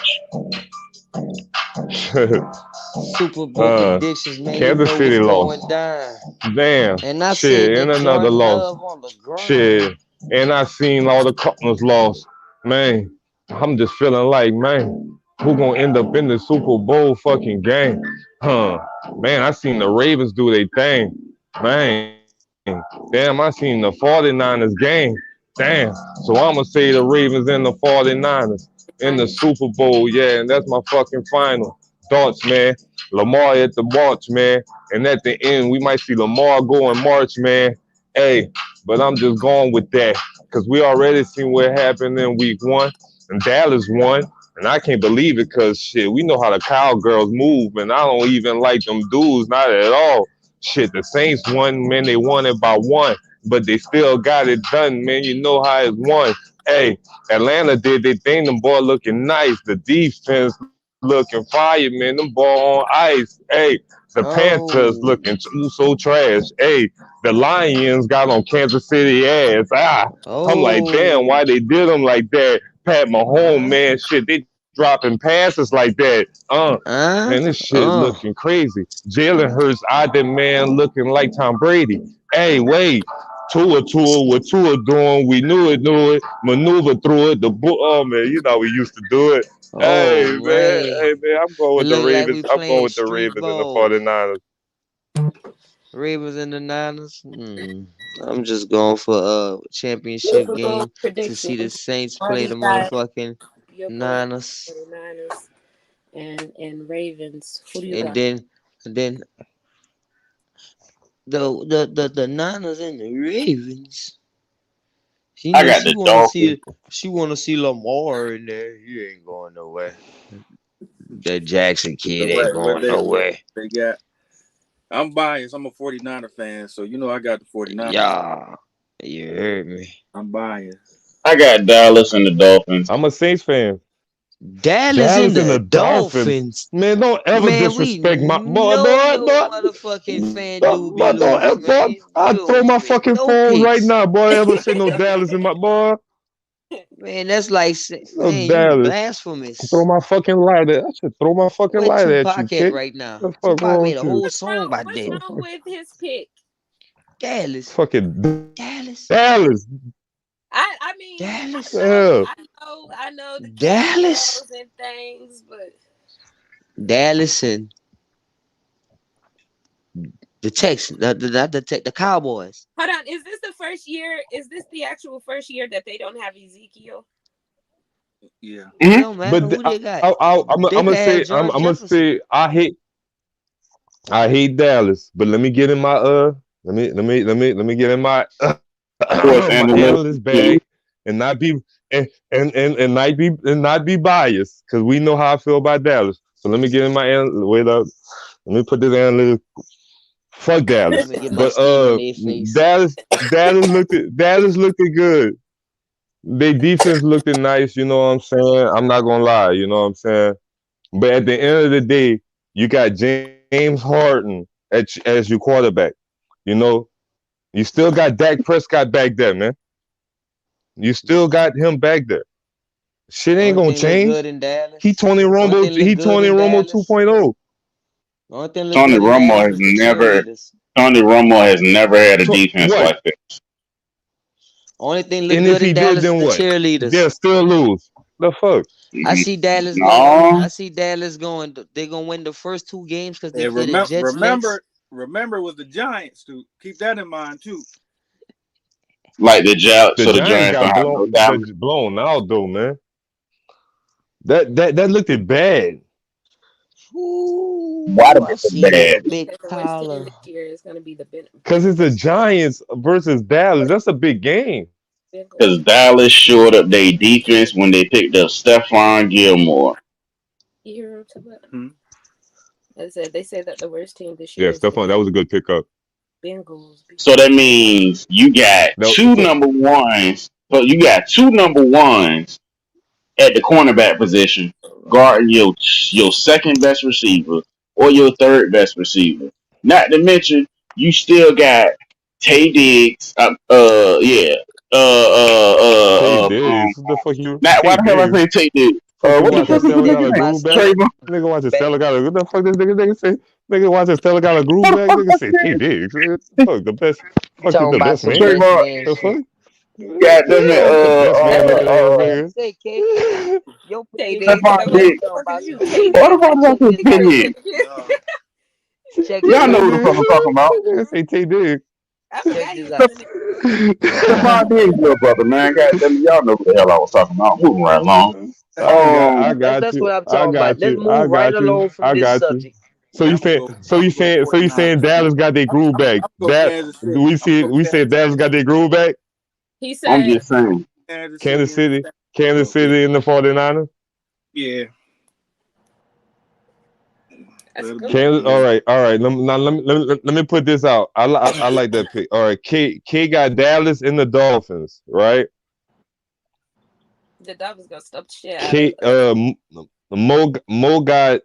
Super Bowl predictions, man. Kansas City lost. Damn. And I shit, said and another loss. Shit. And I seen all the Cardinals lost. Man, I'm just feeling like, man, who gonna end up in the Super Bowl fucking game? Man, I seen the Ravens do their thing. Man, damn, I seen the 49ers game. Damn. So I'm gonna say the Ravens and the 49ers in the Super Bowl. Yeah, and that's my fucking final thoughts, man. Lamar at the march, man. And at the end, we might see Lamar go in March, man. Hey, but I'm just going with that because we already seen what happened in week 1 and Dallas won. And I can't believe it because, shit, we know how the Cowgirls move, and I don't even like them dudes, not at all. Shit, the Saints won, man, they won it by 1, but they still got it done, man. You know how it's won. Hey, Atlanta did their thing, them boy looking nice. The defense looking fire, man. Them ball on ice. Hey, the Panthers looking so trash. Hey, the Lions got on Kansas City ass. I'm like, damn, why they did them like that? Pat Mahomes, man, shit, they dropping passes like that. Man, this shit looking crazy. Jalen Hurts, man, looking like Tom Brady. Hey, wait. Tua, what Tua doing? We knew it. Maneuver through it. Oh, man, you know we used to do it. Hey, man, I'm going with the Ravens. I'm going with the Ravens and the 49ers. Ravens and the Niners. I'm just going for a championship game to see the Saints play the motherfucking Niners. And Ravens. Who do you got? And then the Niners and the Ravens. She wanna see Lamar in there. He ain't going nowhere. That Jackson kid ain't going nowhere. They got. I'm biased. I'm a 49er fan, so you know I got the 49ers. Yeah, you heard me. I'm biased. I got Dallas and the Dolphins. I'm a Saints fan. Dallas and the Dolphins. Man, don't ever disrespect my boy. Motherfucking fan dude. I'll throw my fucking phone right now, boy. Ever say no Dallas in my boy? Man, that's like Dallas. Blasphemous. Throw my fucking light at. I should throw my fucking light at you, kid. Right now. Tupac made a whole song about that. What's wrong with his pick? Dallas. Fucking Dallas. I mean, Dallas. I know the Dallas and things, but Dallas and the Texans, the Cowboys. Hold on, is this the first year? Is this the actual first year that they don't have Ezekiel? Yeah, it don't matter who they got. I'm gonna say I hate Dallas, but let me get in my let me get in my analyst bag and not be not be biased because we know how I feel about Dallas. So let me get in my wait up. Let me put this analyst Fuck Let Dallas, me get my but steam in their face. Dallas looked good. Their defense looked nice. You know what I'm saying? I'm not gonna lie. You know what I'm saying? But at the end of the day, you got James Harden as your quarterback. You know, you still got Dak Prescott back there, man. You still got him back there. Shit ain't Only gonna thing look good change. in Dallas. He Tony Only Romo. thing look He good Tony in Romo Dallas. 2.0. Only thing look Tony good in Romo Dallas has is the never cheerleaders. Tony Romo has never had a defense What? like that. Only thing look And if good he in did, Dallas is then the what? cheerleaders. They'll still lose. The fuck? I see Dallas going. No, I see Dallas going. They're gonna win the first 2 games because they And play the Jets next. remember, it was the Giants too. Keep that in mind too. like The so the Giants Giants don't got have no Dallas. blown out though, man. That looked bad. Why Ooh, did I it look see you, bad? big The worst team collar. this year is going to be the Cause it's the Bengals. Giants versus Dallas. That's a big game. Because Bengals. Dallas shored up their defense when they picked up Stephon Gilmore. You hear what I'm talking about? Hmm. They say that the worst team this year Yeah, is the Stephon, that was a good pickup. Bengals. So that means you got No, two number ones. So you got two number ones at the cornerback position, guarding your second best receiver or your third best receiver. Not to mention, you still got Tay Diggs. Yeah. Tay Diggs. What the fuck you Not why Tay the hell I Diggs? say Tay Diggs? Fucking What the watching fuck is the Stella got nigga a name? My groove back. steak Trayvon. Nigga watching back. Stella got a what the fuck this nigga say? Nigga watching Stella got a groove What the back. fuck Nigga I say Tay said? Diggs. Fuck the best You fucking talking the about best some man. best Trayvon. man The shit. fuck? God damn it. The best man in Hey, the say, K. nigga. Your Tay position Diggs. Stephon So is what you Diggs. the talking fuck about is you, some. Tay What the Diggs? fuck Hey, did I check say? this Tay out. Diggs. Check this Y'all know out. what the fuck I'm talking about. Nigga say Tay Diggs. I Check forgot he this was out. in the Stephon Diggs, little brother, man. God damn it, y'all know what the hell I was talking about. Moving right along. I got That's what you. I'm I talking about. got Let's you. I move right got you. along from I this got you. subject. So Yeah, you I'm gonna saying go. I'm gonna go so you 49. saying Dallas got their groove back? I'm gonna go That Kansas City. we I'm see gonna go we said Kansas Dallas City. got their groove back. He I'm said just saying. Kansas Kansas City in the City, San Kansas Francisco. City and the 49ers. Yeah. that's a That'll good be one. Kansas. yeah. All right. Let me put this out. I like that pick. All right, K got Dallas and the Dolphins. Right. The Dolphins gonna stop the shit out of K Mo got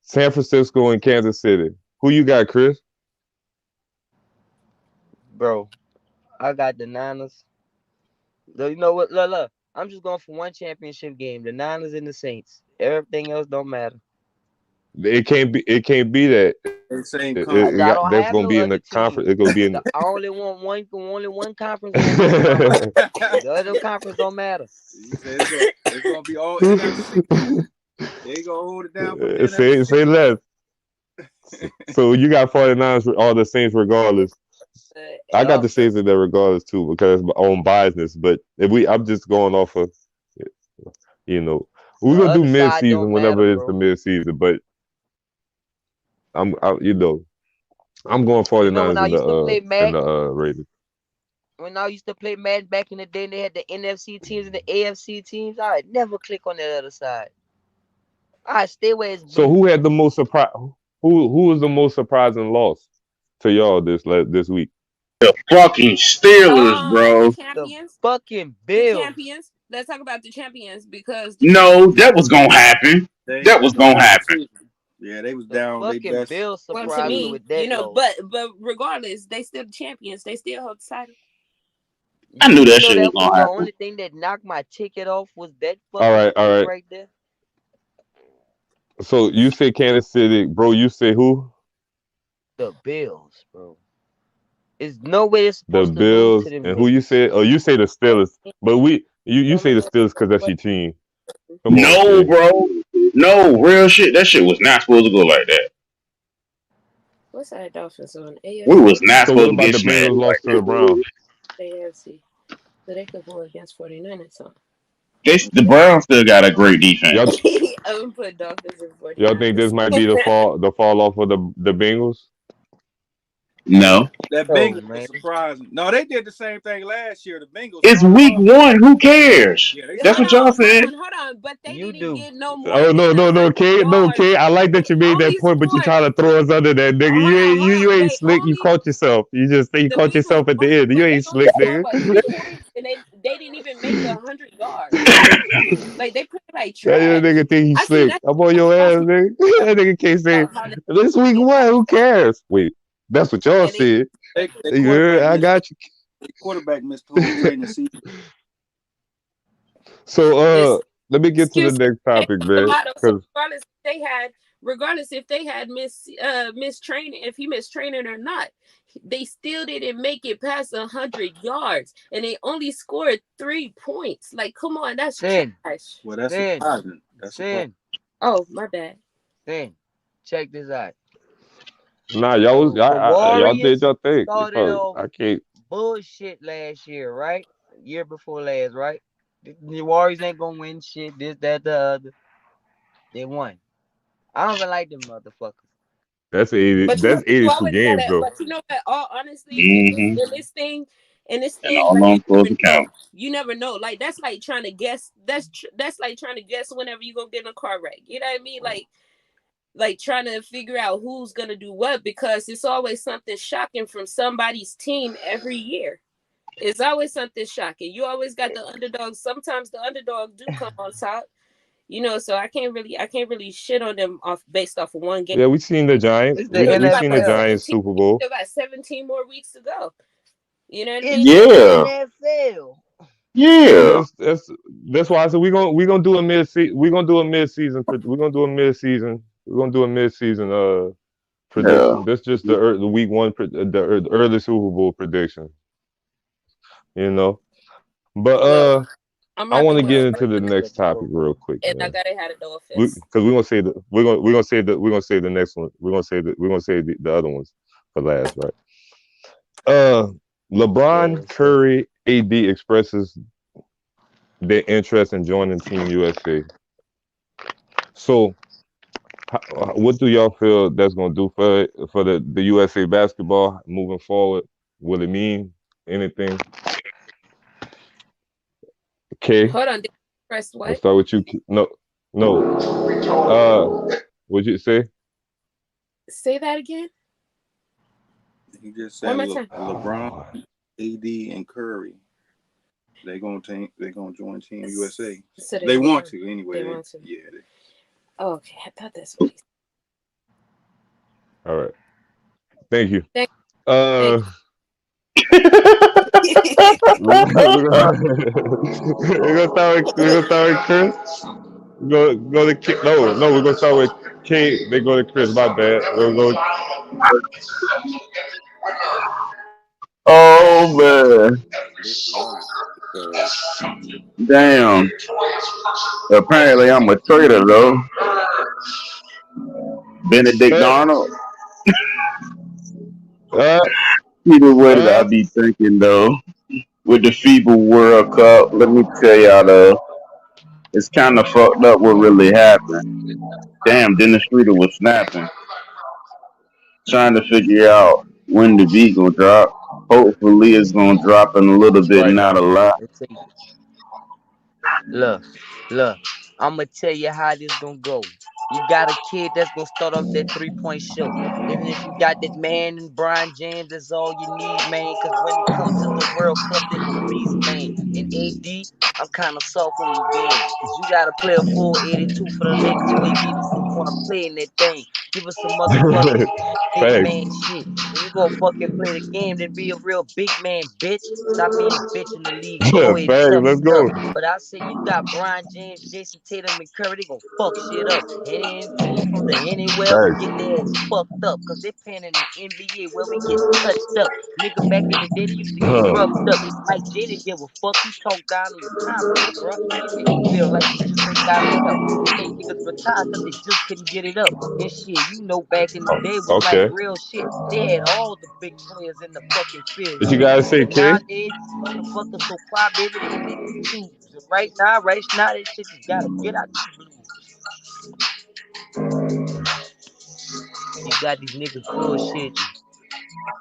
San Francisco and Kansas City. Who you got, Chris? Bro, I got the Niners. You know what? Look. I'm just going for one championship game. The Niners and the Saints. Everything else don't matter. It can't be. It can't be that. The same I conference. That's don't gonna have be no in the other conference. team. It's gonna be in. I only one conference gonna be in my heart. The other conference don't matter. You say it's gonna be all NFC. They gonna hold it down for the NFC. Say less. So you got 49ers for all the Saints regardless. I got Yeah. the Saints in there regardless too because it's my own biasness. But I'm just going off of, you know, The we're gonna do other mid side season don't matter, whenever it's the bro. mid season. But you know, I'm going You know when 49ers I used to play in Madden, the Raiders. when I used to play Madden back in the day, and they had the NFC teams and the AFC teams. I'd never click on that other side. I stay where it's So blue. who had the most surprise? Who was the most surprising loss to y'all this week? The fucking Steelers, the bro. The champions. fucking The Bills. champions. Let's talk about the champions because the No, champions. that was gonna happen. They That was the gonna whole happen. season. Yeah, they was The down. They fucking best. Bills Well, to surprised me me, with that but loss. regardless, they still the champions. They still hold the title. I You knew you that know shit was that was gonna the happen. only thing that knocked my ticket off was that All fucking right, all game right. right there. So you say Kansas City, bro. You say who? The Bills, bro. It's no way they're The supposed to lose to Bills, them and who you niggas. said? Oh, you say the Steelers. But you say the Steelers because that's your team. Come on, No, kid. bro. No, real shit. That shit was not supposed to go like that. What's our Dolphins on We was AFC? not So what supposed to about get the smashed Bengals like lost to the that. Browns? AFC. So they could go against 49ers. So The Browns still got a great defense. Y'all I'm gonna put Dolphins and y'all think this 49ers. might be the fall off of the Bengals? No. That Bengals was surprising. No, they did the same thing last year. The Bengals. It's week 1. Who cares? Yeah, that's what y'all said. Hold on. But they didn't get no more. Oh no, K. I like that you made that point, but you trying to throw us under that, nigga. You ain't slick. You caught yourself. You just think you caught yourself at the end. You ain't slick, nigga. And they didn't even make 100 yards. Like they put like trash. That nigga think he's slick. I'm on your ass, nigga. That nigga can't say this week 1. Who cares? Wait, that's what y'all said. I got you. Quarterback missed the whole training season. So let me get to the next topic, man. Regardless if they had missed training, if he missed training or not, they still didn't make it past 100 yards, and they only scored 3 points. Like, come on, that's trash. Well, that's surprising. Oh, my bad. Then check this out. Nah, y'all did your thing. I can't bullshit last year, right? Year before last, right? The Warriors ain't gonna win shit. This, that, the other. They won. I don't even like them motherfuckers. That's 80. That's 82 games, though. But you know what? All honestly, in this thing, you never know. Like that's like trying to guess. That's like trying to guess whenever you gonna get in a car wreck. You know what I mean? Like trying to figure out who's gonna do what, because it's always something shocking from somebody's team every year. It's always something shocking. You always got the underdogs. Sometimes the underdogs do come on top. You know, so I can't really shit on them based off of one game. Yeah, we seen the Giants. We seen the Giants Super Bowl. They got 17 more weeks to go. You know what I mean? Yeah. That's why I said we're gonna do a mid-season. We're gonna do a mid-season prediction. That's just the week 1 the early Super Bowl prediction. You know, but I want to get into the next topic real quick. And I gotta have no offense. Because we're gonna say the next one. We're gonna say the other ones for last, right? LeBron, Curry, AD expresses their interest in joining Team USA. So, what do y'all feel that's gonna do for the USA basketball moving forward? Will it mean anything? Okay. Hold on. Press what? I'll start with you. No. What'd you say? Say that again. He just said LeBron, AD, and Curry. They're gonna join Team USA. So they want to anyway. They want to. Yeah. Oh, okay, I thought that's what he said. All right. Thank you. Thank We're gonna start with Chris. Go to K. No, we're gonna start with K. They go to Chris. My bad. We'll go. Oh man. Damn. Apparently I'm a traitor though. Benedict Arnold. Either way that I be thinking though. With the FIBA World Cup, let me tell y'all though, it's kind of fucked up what really happened. Damn, Dennis Schroeder was snapping. Trying to figure out when the beat gonna drop. Hopefully it's gonna drop in a little bit, not a lot. Look, I'm gonna tell you how this gonna go. You got a kid that's gonna start off that 3-point show. Even if you got that man and Brian James, that's all you need, man. Because when it comes to the World Cup, they gonna beast, man. And AD, I'm kind of soft on you, man. Because you gotta play a full 82 for the Lakers for AD to want to play in that thing. Give us some motherfucking big man shit. When you gonna fucking play the game, then be a real big man, bitch. Stop being a bitch in the league. Go ahead, let's go. But I say you got Brian James, Jason Tatum, and Curry, they gonna fuck shit up. Any team from the anywhere will get their ass fucked up because they playing in the NBA where we get touched up. Nigga, back in the day, they used to get rubbed up. Mike J didn't give a fuck. He talked down on your comrade, bro. He made you feel like you just ain't got it up. He made niggas retire because they just couldn't get it up. And shit, you know, back in the day was like real shit. They had all the big players in the fucking field. Did you guys say K? Nowadays, motherfuckers so quiet, baby, they pick and choose. And right now, that shit just gotta get out these blues. You got these niggas bullshitting.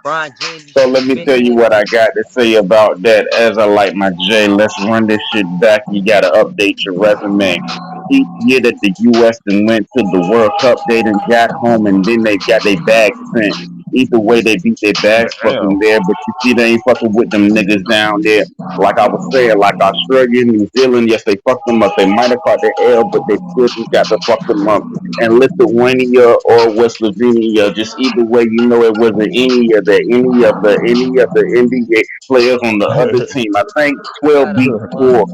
LeBron James So should let have me been tell you there. what I got to say about that. As I like my J, let's run this shit back. You got to update your resume. Each year that the U.S. then went to the World Cup, they then got home and then they got their bags sent. Either way, they beat their bags Damn. fucking there, but you see, they ain't fucking with them niggas down there. Like I was saying, like Australia, New Zealand, yes, they fucked them up. They might have caught the L, but they still just got to fuck them up. And Lithuania or West Slovenia, just either way, you know it wasn't any of the NBA players on the other team. I think I 12 got a beat buzz. 4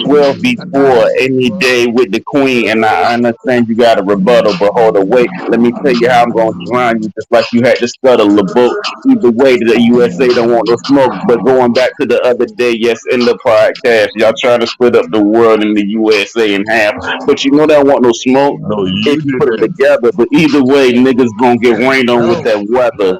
12 I got before a any buzz. day with the queen, and I understand you got a rebuttal, but hold on, wait. Let me tell you how I'm gonna drown you, just like you had to stutter LeBeau. Either way, the USA don't want no smoke. But going back to the other day, yes, in the podcast, y'all trying to split up the world and the USA in half, but you know they don't want no smoke No, if you you did put them that. together. But either way, Hey, niggas gonna get rained on with no, that weather.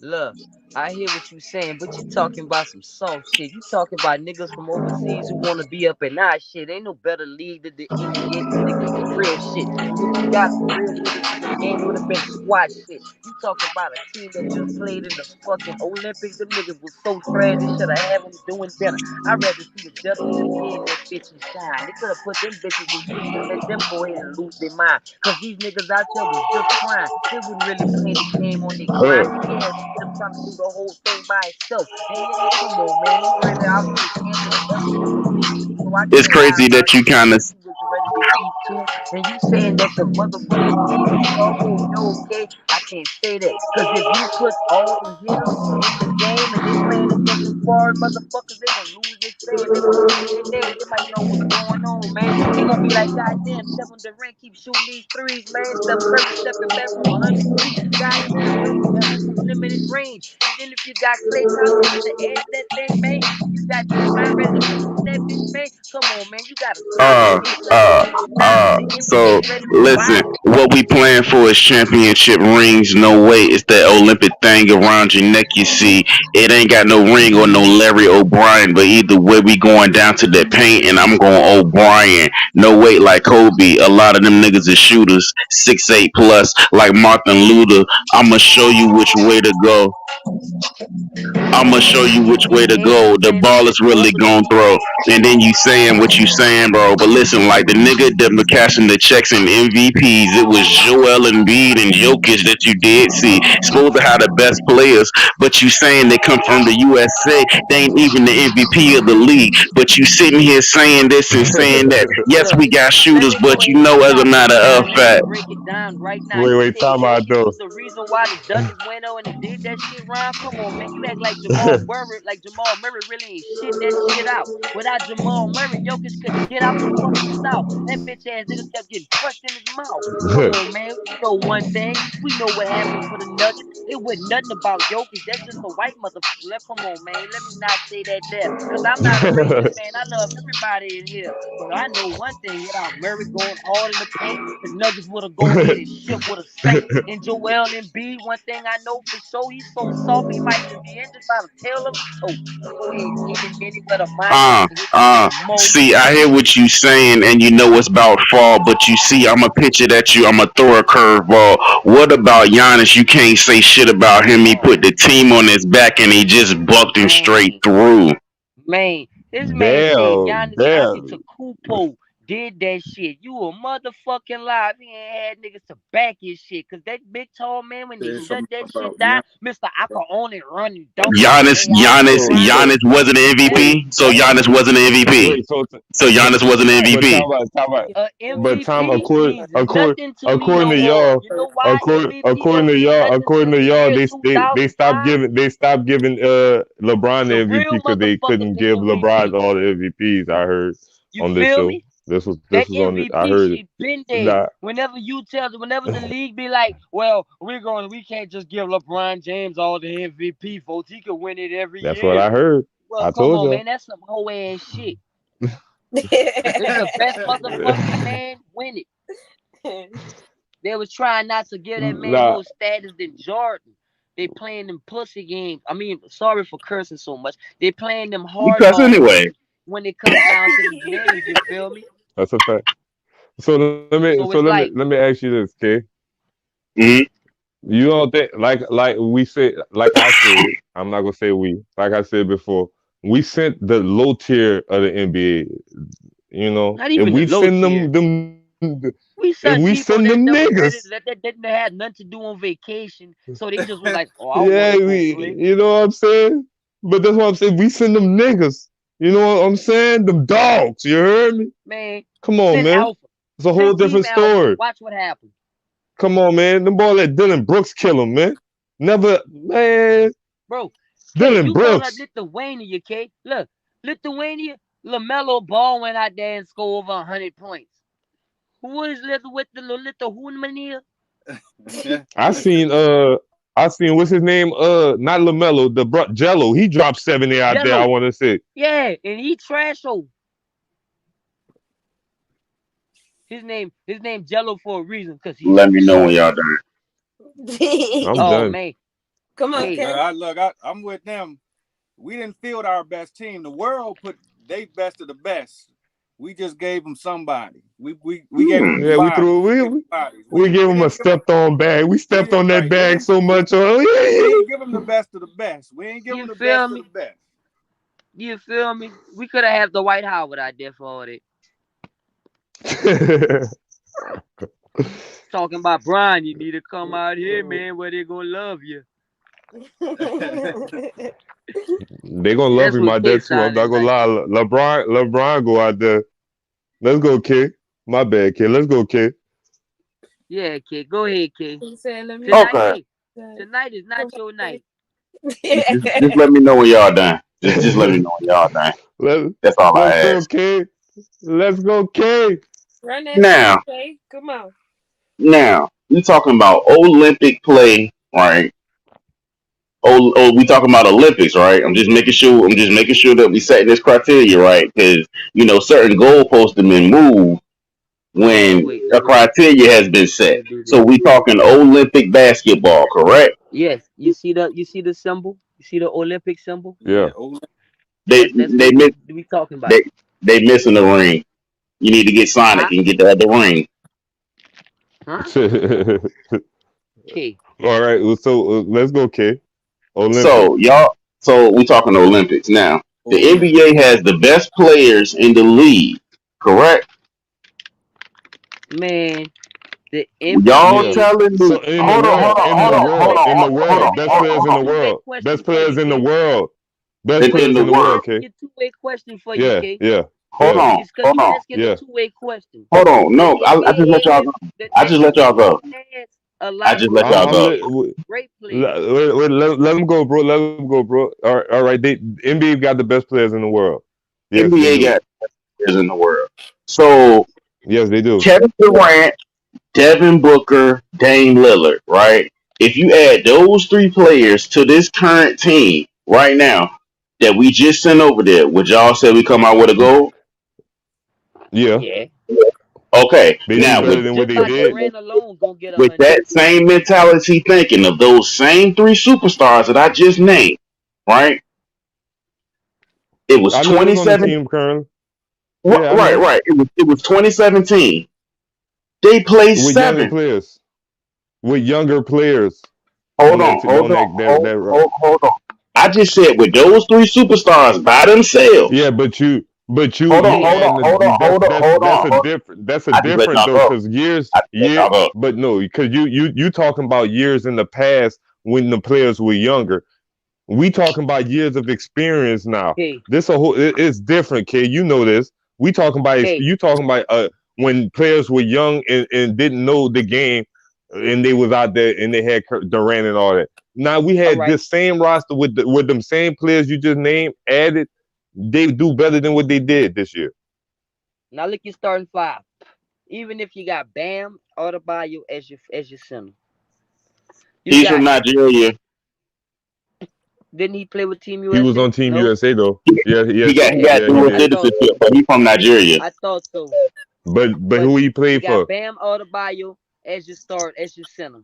look, I hear what you saying, but you talking about some soft shit. You talking about niggas from overseas who want to be up in our shit. Ain't no better league than the NBA for niggas for real shit. If you got some real niggas in the game, it would have been squad shit. You talking about a team that just played in the fucking Olympics. Them niggas was so trash, they should have had them doing better. I'd rather see the WNBA in that bitch and shine. They could have put them bitches in seats and let them go ahead and lose their mind. Cause these niggas out there was just crying. They wouldn't really play the game on their grind. You can't see them trying to do the whole thing by itself. And then come on, man, you really out here camping and effing in the league. So I It's can't lie, crazy that America. you You kind of said you was ready to eat too, and you saying that the motherfucking league is doggo. No, okay, I can't say that. Cause if you put all the hitters in the game and they playing against some foreign motherfuckers, they gonna lose their fame. They gonna lose their name. They might know what's going on, man. They gonna be like, God damn, Kevin Durant keeps shooting these threes, man. Steph Curry stepping back from 100 feet. God damn, where he at? What's his limited range? And then if you got Klay Thompson to add to that thing, man, and you got Draymond ready to finish that bitch, man. Come on, man. You gotta stop that shit. Cause now the So NBA ready for listen, violence. what we playing for is championship rings. No way, it's that Olympic thing around your neck. You see, it ain't got no ring or no Larry O'Brien, but either way, we going down to that paint, and I'm going O'Brien. No weight like Kobe. A lot of them niggas is shooters, 6'8" plus, like Martin Luther. I'ma show you which way to go. I'ma show you which way to And you go. The playing ball is against really other gonna throw. teams. And then you saying what you saying, bro. But listen, like the nigga that been cashing the checks and MVPs, it was Joel Embiid and Jokic that you did see. Supposed to have the best players, but you saying they come from the USA. They ain't even the MVP of the league. But you sitting here saying this and saying that. Yes, Look, we got let shooters, me go but you ahead and know, as a stop you matter now of and let me fact, break it down right now. You Wait, say time out Jokic though. was the reason why the Dodgers went on and did that shit, Ron. Come on, man. You act like Jamal Murray really ain't shit that shit out. Without Jamal Murray, Jokic couldn't get out the fucking south. That bitch ass nigga kept getting punched in his mouth. Come on, man. We know one thing. We know what happened for the Nuggets. It wasn't nothing about Jokic. That's just a white motherfucker. Come on, man. Let me not say that there. Because I'm not a racist, man. I love everybody in here. But I know one thing, without Murray going hard in the paint, the Nuggets would have go ahead and shit would have sank. And Joel Embiid, one thing I know for sure, he's so soft he might even be injured by the tail of his toe. Go ahead, any minute with a mic and hit you with a mo. See, I hear what you saying, and you know it's about fall. But you see, I'ma pitch it at you. I'ma throw a curveball. What about Giannis? You can't say shit about him. He put the team on his back, and he just bucked him straight Man, through. man, this man said Damn, Giannis damn. Antetokounmpo did that shit. You a motherfucking lie. He ain't had niggas to back his shit. Cause that big tall man, when they Said shut something that shit about down, young. Mr. I can only run and dunk all Giannis, day. I can Giannis, So, grind so, Giannis and dunk. wasn't an That wait, MVP. So that Giannis wasn't an MVP. wait. So, So Giannis wasn't an but MVP. time out. a But time, MVP means nothing to me according no to more. y'all, You know why MVP according don't to mean y'all, nothing according to to the y'all, year they 2005? stopped giving LeBron The the MVP real because they motherfuckers couldn't get give LeBron MVP. all the MVPs. I heard You on this feel show. me? This That was on. I MVP heard it. shit been there. Nah, Whenever the league be like, well, we can't just give LeBron James all the MVP votes. He could win it every that's what year. I heard. Well, I come told on, y'all. man. That's some whole ass shit. If the best motherfucking man win it. They was trying not to give that man Nah, more status than Jordan. They playing them pussy games. I mean, sorry for cursing so much. They playing them Because hardball anyway, games when it comes down to these games. You feel me? that's a fact. So So it's let like, me ask you this, okay? mhm. You don't think like we said, like I said, I'm not gonna say we. Like I said before, we sent the low tier of the NBA. You know, Not if even the we low send tier. if We we sent send people them that never niggas, that didn't have nothing to do on vacation, so they just was like, "Oh, I want yeah, to go play." you know what I'm saying? But that's what I'm saying. We send them niggas. You know what I'm saying? Them dogs. You heard me? Man, Come on, send man. Alpha, It's a whole send Team different Alpha. story. Watch what happens. Come on, man. Them boy let Dylan Brooks kill him, man. Never, man. Bro, K, Dylan you brought up Brooks. Lithuania, K. Look, Lithuania, LaMelo Ball went out there and scored over 100 points. Who is with the Lithuania? I seen what's his name? Not LaMelo, Jello. He dropped 70 out there. I want to say. Yeah, and he trashed. His name Jello for a reason, because he. Let me know when y'all done. I'm done. Man, come on, hey. Look, I'm with them. We didn't field our best team. The world put they best of the best. We just gave them somebody. We gave them yeah, we gave them a stepped on bag. We stepped on that bag so much. We didn't give them the best of the best. We ain't give them the best of the best. You feel me? We could have had the White Howard out there for all that. Talking about Brian, you need to come out here, man, where they gonna love you. They gonna love him out there too. I'm not gonna lie. LeBron go out there. Let's go, kid. My bad, kid. Let's go, kid. Yeah, kid. Go ahead, kid. Okay. Tonight is not your night. Just let me know when y'all done. Just let me know when y'all done. That's all I ask. Let's go, kid. Run that Now, shit, come on. Now, we talking about Olympic play, right? Oh, we talking about Olympics, right? I'm just making sure that we setting this criteria right, because certain goalposts have been moved when a criteria has been set. So we talking Olympic basketball, correct? Yes. You see the symbol? You see the Olympic symbol? Yeah. They we talking about. They missing the ring. You need to get Sonic and get the other ring. Okay. All right. So let's go, kid. Olympics. So we talking Olympics now. The NBA has the best players in the league, correct? Man, the NBA. Y'all telling me? So in the world, best players in the world, best players in the world, best players in the world. Okay. It's a two-way question for you, K. Yeah. Hold on. Let's get a two-way question. Hold on. No, I just let y'all go. I just let y'all go. Great players. Let them go, bro. Let them go, bro. All right. NBA got the best players in the world. Yes, NBA got the best players in the world. So yes, they do. Kevin Durant, Devin Booker, Dame Lillard, right? If you add those three players to this current team right now that we just sent over there, would y'all say we come out with a goal? Yeah. Okay. They now do better than what they did. With that same mentality thinking of those same three superstars that I just named, right? It was 2017. Right. It was 2017. They played with 7 younger players. With younger players. Hold on. I just said with those three superstars by themselves. Yeah, but you hold on. That's a different though, because years, but no, because you talking about years in the past when the players were younger. We talking about years of experience now. Hey. It's different, kid. You know this. We talking about you talking about when players were young and didn't know the game, and they was out there and they had Durant and all that. Now we had this same roster with them same players you just named added. They do better than what they did this year. Now look, you're starting 5. Even if you got Bam Adebayo as your center. He's from Nigeria. Didn't he play with Team USA? He was on Team USA though. Yeah. He got dual citizenship, but he's from Nigeria. I thought so. But who he played for? You got Bam Adebayo as your center.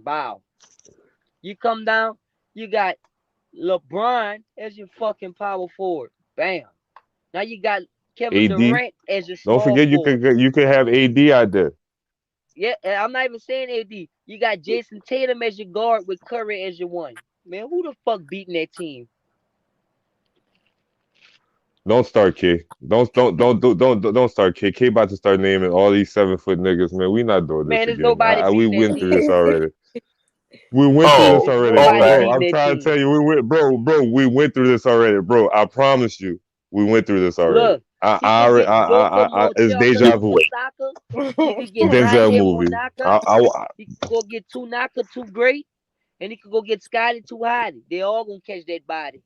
Wow. You come down, you got LeBron as your fucking power forward. Bam. Now you got Kevin Durant as your small Don't forget forward. you could have AD out there. Yeah, and I'm not even saying AD. You got Jason Tatum as your guard with Curry as your one. Man, who the fuck beating that team? Don't start, K. Don't start, K. K about to start naming all these 7-foot niggas, man. We not doing this Man, there's again. nobody We beating that went through team. this already. We went through this There's already, nobody bro. beating I'm that trying to team. tell you, we went through this already, bro. I promise you, we went through this already. Look, he could get Joker It's Mochaka deja vu. to Osaka. He could get Denzel Zaire movie. Monaka. He could go get Tunaka too great. And he could go get Scotty too hotty. They all gonna catch that body.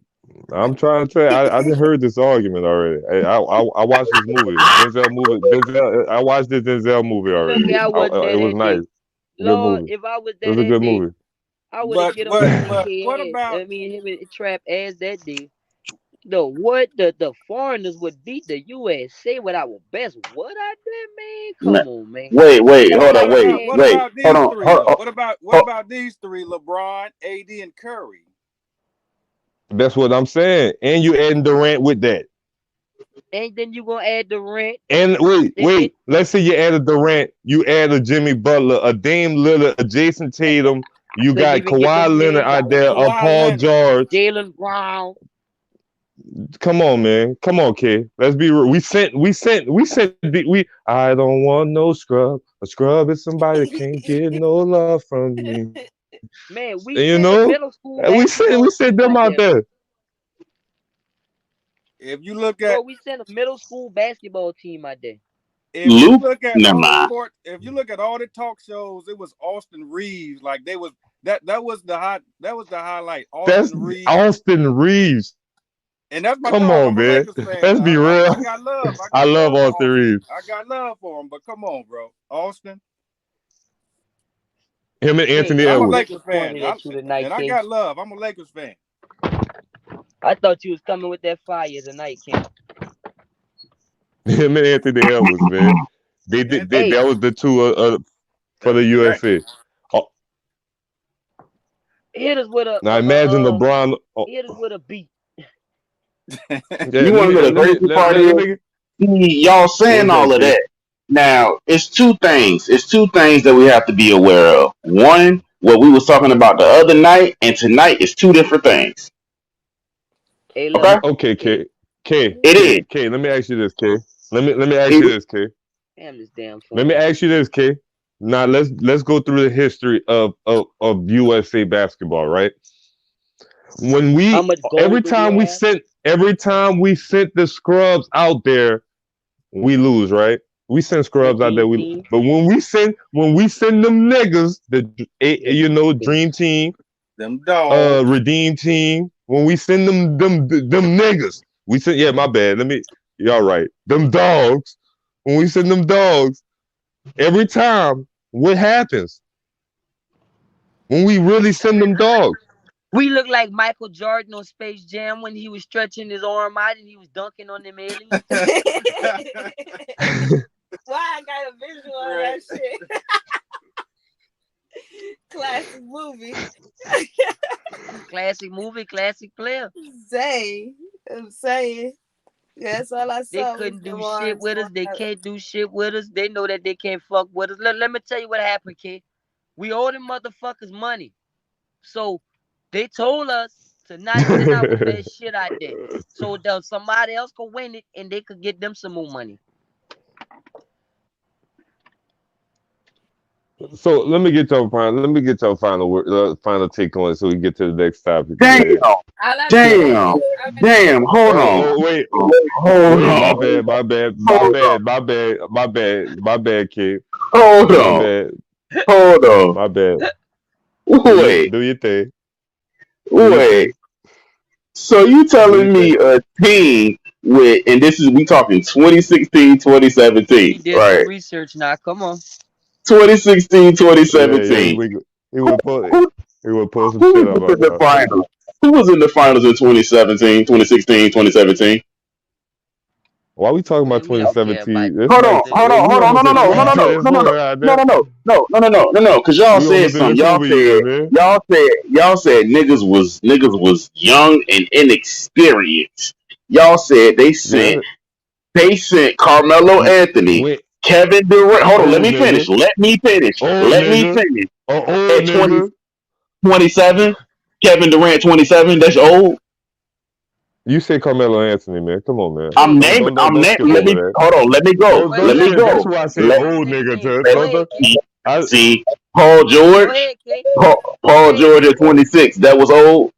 I'm trying to tell you, I didn't heard this argument already. I watched this movie, Denzel movie. I watched this Denzel movie already. Look, I wasn't there It was that nice. day. Good Lord, movie. if I was It there was a that good day, movie. I would have get on what about? I mean, him and Trap ass that day. The foreigners would beat the USA with our best. What I did, man? Come on, man. Wait, hold on, What about these hold three? on. What about these three? LeBron, AD, and Curry. That's what I'm saying. And you adding Durant with that. And then you gonna add Durant. And wait. Let's say you added Durant, you added Jimmy Butler, a Dame Lillard, a Jason Tatum. You got Kawhi Leonard out there, a Paul George, Jaylen Brown. Come on, man. Come on, kid. Let's be real. I don't want no scrub. A scrub is somebody that can't get no love from me. Man, we you know, middle school we sent them out there. If you look at, we sent a middle school basketball team out there. If you look at all the talk shows, it was Austin Reeves. Like that was the highlight. Austin Reeves. And that's my come dog. on, man. Let's be real. I got love. I love Austin Reeves. I got love for him, but come on, bro. Austin. Him and Anthony Edwards. I'm a Lakers fan. I got love. I'm a Lakers fan. I thought you was coming with that fire tonight, King. Him and Anthony Edwards, man. That was the two for the USA. Hit us with a. Now imagine LeBron. Hit us with a beat. You want to know the crazy part is y'all saying all of that. Now it's two things. That we have to be aware of. One, what we was talking about the other night, and tonight is two different things. Hey, okay, K. It is. K, let me ask you this, K. Let me ask you this, K. Damn this damn phone. Let me ask you this, K. Now let's go through the history of USA basketball, right? When every time we sent the scrubs out there, we lose, right? We send scrubs out there, but when we send them niggas, dream team, them dogs, redeem team, when we send them niggas, we send my bad. Y'all right. Them dogs, when we send them dogs, every time, what happens? When we really send them dogs. We look like Michael Jordan on Space Jam when he was stretching his arm out and he was dunking on them aliens. Why I got a visual of that shit? Classic movie. Classic movie, classic player. I'm saying. That's all I saw. They couldn't do shit with us. They can't do shit with us. They know that they can't fuck with us. Let me tell you what happened, kid. We owe them motherfuckers money. So they told us to not send out with that shit out there. So that somebody else could win it and they could get them some more money. So let me get your final take on it so we get to the next topic. Damn, hold on. Wait, hold on. My bad, kid. Hold on. My bad. Wait. Do your thing. Wait. So you telling me a team with, and we talking 2016, 2017, did right? Some research now, come on. 2016, 2017. He would post some shit about in the finals. Who was in the finals in 2017, 2016, 2017? Why are we talking about 2017? Hold on. No. Because y'all said something. Y'all said niggas was young and inexperienced. Y'all said they sent Carmelo Anthony Kevin Durant. Hold on, let me nigga. finish. Let me finish. Old Let me nigga. finish. Old At 20, nigga. 27, Kevin Durant 27. That's old. You say Carmelo Anthony, man. Come on, man. I'm Don't naming. skip Let over me that. hold on. Let me go. Don't Let me skip. That's go. why I say Let old nigga. Go ahead, Kate. see. Paul Go George. ahead, Kate. Paul George at 26. That was old.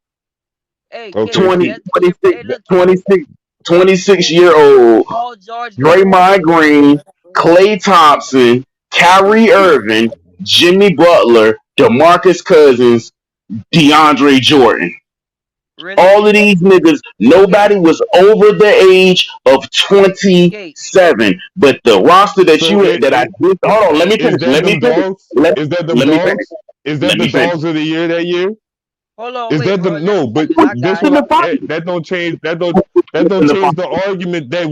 Hey, Okay, Kate, 20, that's 26, hey, look, Kate. 26, 26-year-old Paul George Draymond Green, Klay Thompson, Kyrie Irving, Jimmy Butler, DeMarcus Cousins, DeAndre Jordan. Really? All of these niggas, nobody was over the age of 27. But the roster that So that I did, hold on, let me is finish. that Let me them finish. dogs? Is that them Let me finish. dogs? Is Let that the me finish. dogs of the year that year? Hold on, Is wait, that bro. the no? But this In what the finals. that don't change. That don't In the change the finals. argument that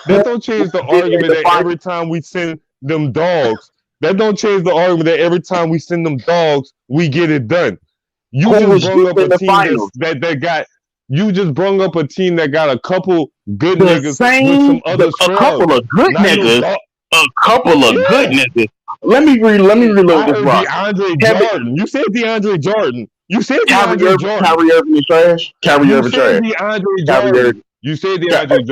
that don't change the In argument the that finals. every time we send them dogs, that don't change the argument that every time we send them dogs, we get it done. You Who just was brung just up in a the team finals? that got. You just brung up a team that got a couple good The niggas with some other a couple scrubs. of good Not no niggas. dog. A couple of good Yeah. niggas. Let me reload I this heard roster. DeAndre Kevin, Jordan. You said DeAndre Jordan. You said Kyrie DeAndre Irving, Jordan. Kyrie Irving is trash. Kyrie You Irving said trash. DeAndre Kyrie Jordan. Irving. You said Ky- DeAndre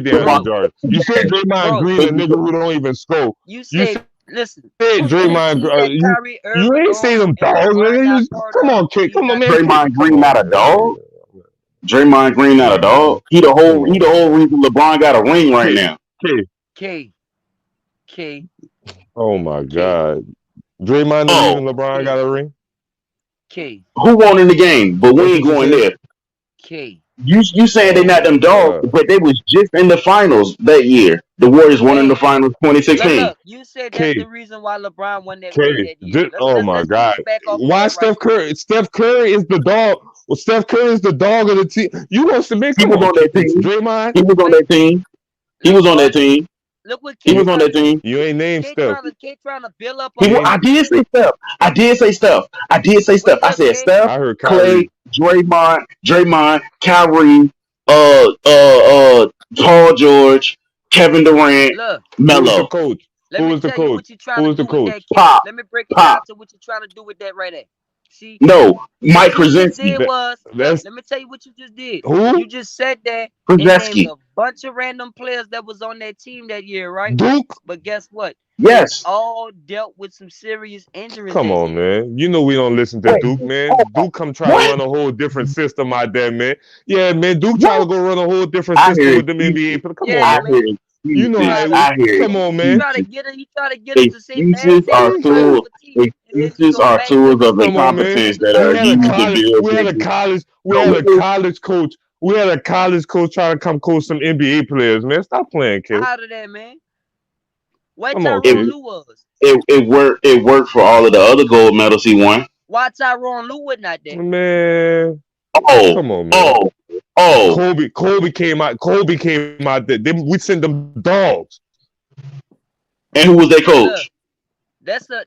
DeMar- Jordan. You said Draymond Bro, Green, a nigga who don't even score. you You said, listen, said any Draymond. team that Kyrie You Irving ain't say on them and dogs, LeBron nigga. not part Come of, on, kid. he's Come on, not man. trash. Draymond Come Green on, not a man. dog. Draymond Green not a dog. He the Come on, whole man. reason LeBron got a ring right now. K. Oh my K. God. Draymond the Oh, reason LeBron got a ring? K. who won in the game? But we That's ain't what you going said? there. K. You saying they Oh not my them dogs, God. but they was just in the finals that year. The Warriors won in the Hey, finals look, 2016. you said that's K. the reason why LeBron won that ring Okay, that year. oh my Let's God! piggyback off of Why that right Steph quick. Curry? Steph Curry is the dog. Well, Steph Curry is the dog of the team. You gonna submit? He Come was on, on that kids. team. Draymond. He was on that team. He Look, was on bro, that team. look what He K was on that trying to do. team. You ain't named Steph. K trying to build up He on You was, ain't. I one did team. say Steph. I did say Steph. Wait, I look, said K. Steph, I heard Clay, Kyrie. Kyrie, Paul George, Kevin Durant, Look, Who was the Melo. coach? let Who me was the tell you coach? what you're trying Who to was do the with coach? that, K. Pop, Let me break it down Pop. to what you're trying to do with that right there. See, No, Mike what you just Krasinski. did was, look, That's let me tell you what you just did. who? You just said that and named Krasinski. a bunch of random players that was on that team that year, right? Duke. But guess what? They Yes. all dealt with some serious injuries Come that on, year. man. You know we don't listen to Wait. Duke, man. Duke come try to What? run a whole different system out there, man. Yeah, man. Duke try to What? go run a whole different I system hear with them NBA. excuses. But come on, Yeah, I man. hear man. You know excuses. how it is. I hear Come on, He man. try to excuses. get her. He try to get her to say bad Excuses things are about tools. another team, and then she Excuses go are back to tools what of she Come on, said. man. incompetence that We are had a used to college. build We had a niggas. college. We So had a niggas, college coach. We had a college coach trying to come coach some NBA players, man. Stop playing, kid. Out of that, man. Where Come on, Tyronn kid. Lue was? it worked for all of the other gold medals he won. Why Tyronn Lue was not there? Man, Oh, come on, man. oh, oh. Kobe came out. Kobe came out there. We sent them dogs. And who was their Look, coach? that's a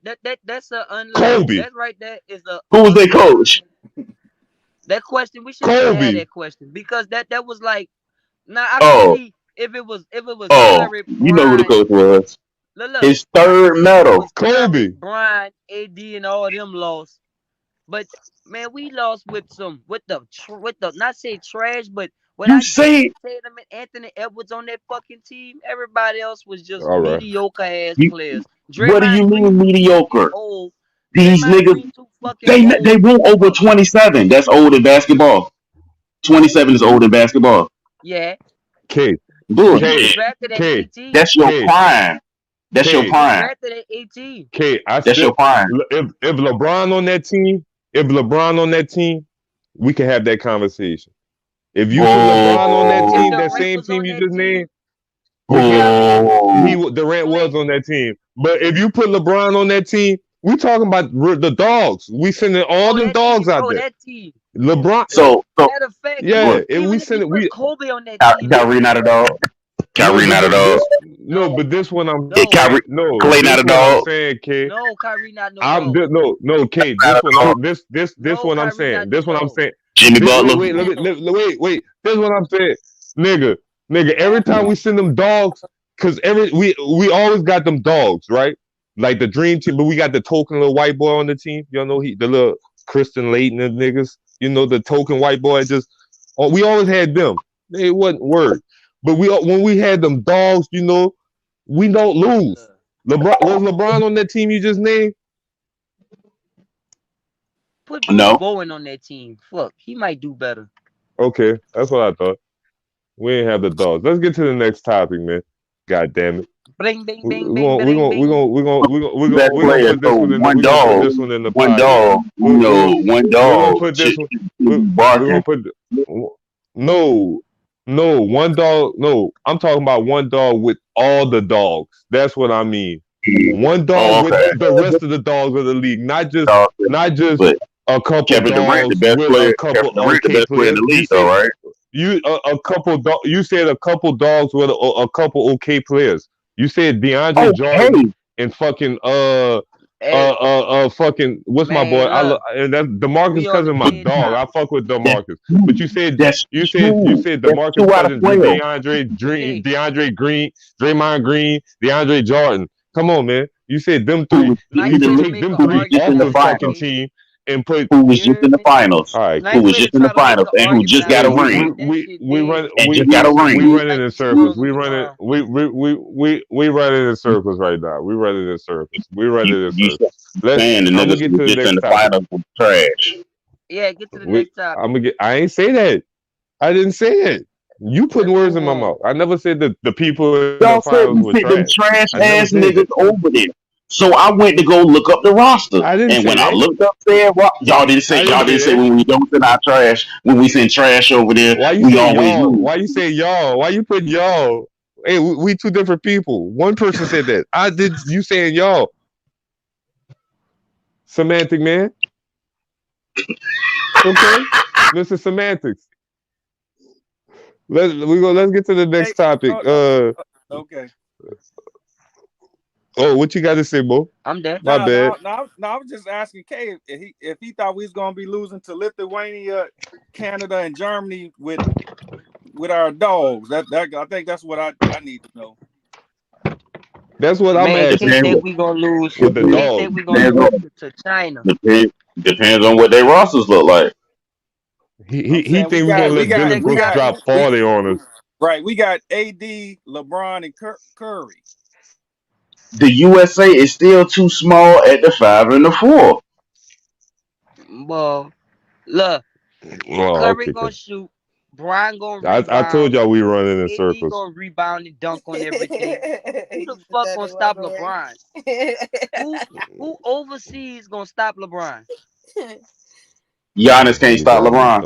unlook. Kobe. That right there is a Who was their unlook. coach? That question, we shouldn't even have Kobe. that question because that was like, now I could Oh, see if it was oh. Curry, You know who the Bryant. coach was. Look, His I could third see if it medal. was Curry, Kobe. Bryant, AD, and all them lost. But man, we lost with the not say trash, but You without say Jason Tatum and Anthony Edwards on that fucking team, everybody else was just All right. mediocre ass you, players. what do you Draymond Green mean too fucking mediocre? old. These Draymond niggas Green too fucking they old to went keep over up. 27. That's old in basketball. 27 is old in basketball. Yeah. K. Bullshit. But he was K. drafted at K. 18. That's your K. prime. That's your K. He was prime. drafted at 18. K. That's your prime. If LeBron on that team, we can have that conversation. If you put LeBron on that If team, Oh, that Durant same was team on you that just named, team, we can. oh. Durant was Clay, on that team. But if you put LeBron on that team, we talking about the dogs. We sending all them dogs out there. that team. LeBron. So Matter of fact, Yeah. If we even if send you it, put we Kobe on that team, Kyrie not a dog. no. Kyrie But not a dog. no, this one I'm Yeah, no, saying. Kyrie No, Clay not this a what I'm dog. saying, K. no, Kyrie not no I'm dog. no, Kate. Not This a one, dog. No, one I'm Kyrie saying. not no This one I'm dog. saying. Jimmy Butler. Wait. This is what I'm saying, nigga. Every time we send them dogs, because we always got them dogs, right? Like the dream team, but we got the token little white boy on the team. You know, the little Kristen Layton and niggas. You know, the token white boy. We always had them. They wasn't word, but when we had them dogs, you know, we don't lose. LeBron on that team you just named? Put Bruce Bowen on that team. Fuck, he might do better. Okay, that's what I thought. We ain't have the dogs. Let's get to the next topic, man. God damn it. Bing, bing, bing, We're gonna put this one in. We're gonna put this one in the one pod. Dog. We're one dog. We're gonna put this one. We're gonna put. No, one dog. No, I'm talking about one dog with all the dogs. That's what I mean. One dog with the rest of the dogs of the league, not just a couple dogs with a couple okay players. You said a couple dogs with a couple okay players. You said DeAndre Jordan and fucking fucking what's my boy? And that's DeMarcus Cousins, my dog. I fuck with DeMarcus. But you said DeMarcus Cousins, DeAndre Green, Draymond Green, DeAndre Jordan. Come on, man. You said them three. You can take them three off the fucking team and put who was just in the finals. All right, who was just in the finals and who just got a ring. We running in circles. We running in circles right now. We running in circles. I'm gonna get to the next topic. Trash. Yeah, get to the next topic. I ain't say that. I didn't say it. You putting words in my mouth. I never said that the people in the finals were trash. Trash ass niggas over there. So I went to go look up the roster, and when I looked up there, y'all didn't say when we don't send our trash, when we send trash over there. Why you say y'all? Why you say y'all? Why you put y'all? Hey, we two different people. One person said that. I did. You saying y'all? Semantic man. Okay, this is semantics. Let's get to the next topic. Okay. Oh, what you got to say, Bo? I'm dead. My bad. No, I was just asking Kay if he thought we was gonna be losing to Lithuania, Canada, and Germany with our dogs. That I think that's what I need to know. That's what I'm asking. They think we gonna lose with the dogs. They think we gonna lose to China. Depends on what their rosters look like. He think we're gonna let Dylan Brooks drop 40 on us. Right, we got AD, LeBron, and Curry. The USA is still too small at the 5 and the 4. Well, look, Curry gonna shoot. Brian gonna rebound. I told y'all we running in circles. He gonna rebound and dunk on everything. Who the fuck gonna stop LeBron? Who overseas gonna stop LeBron? Giannis can't stop LeBron.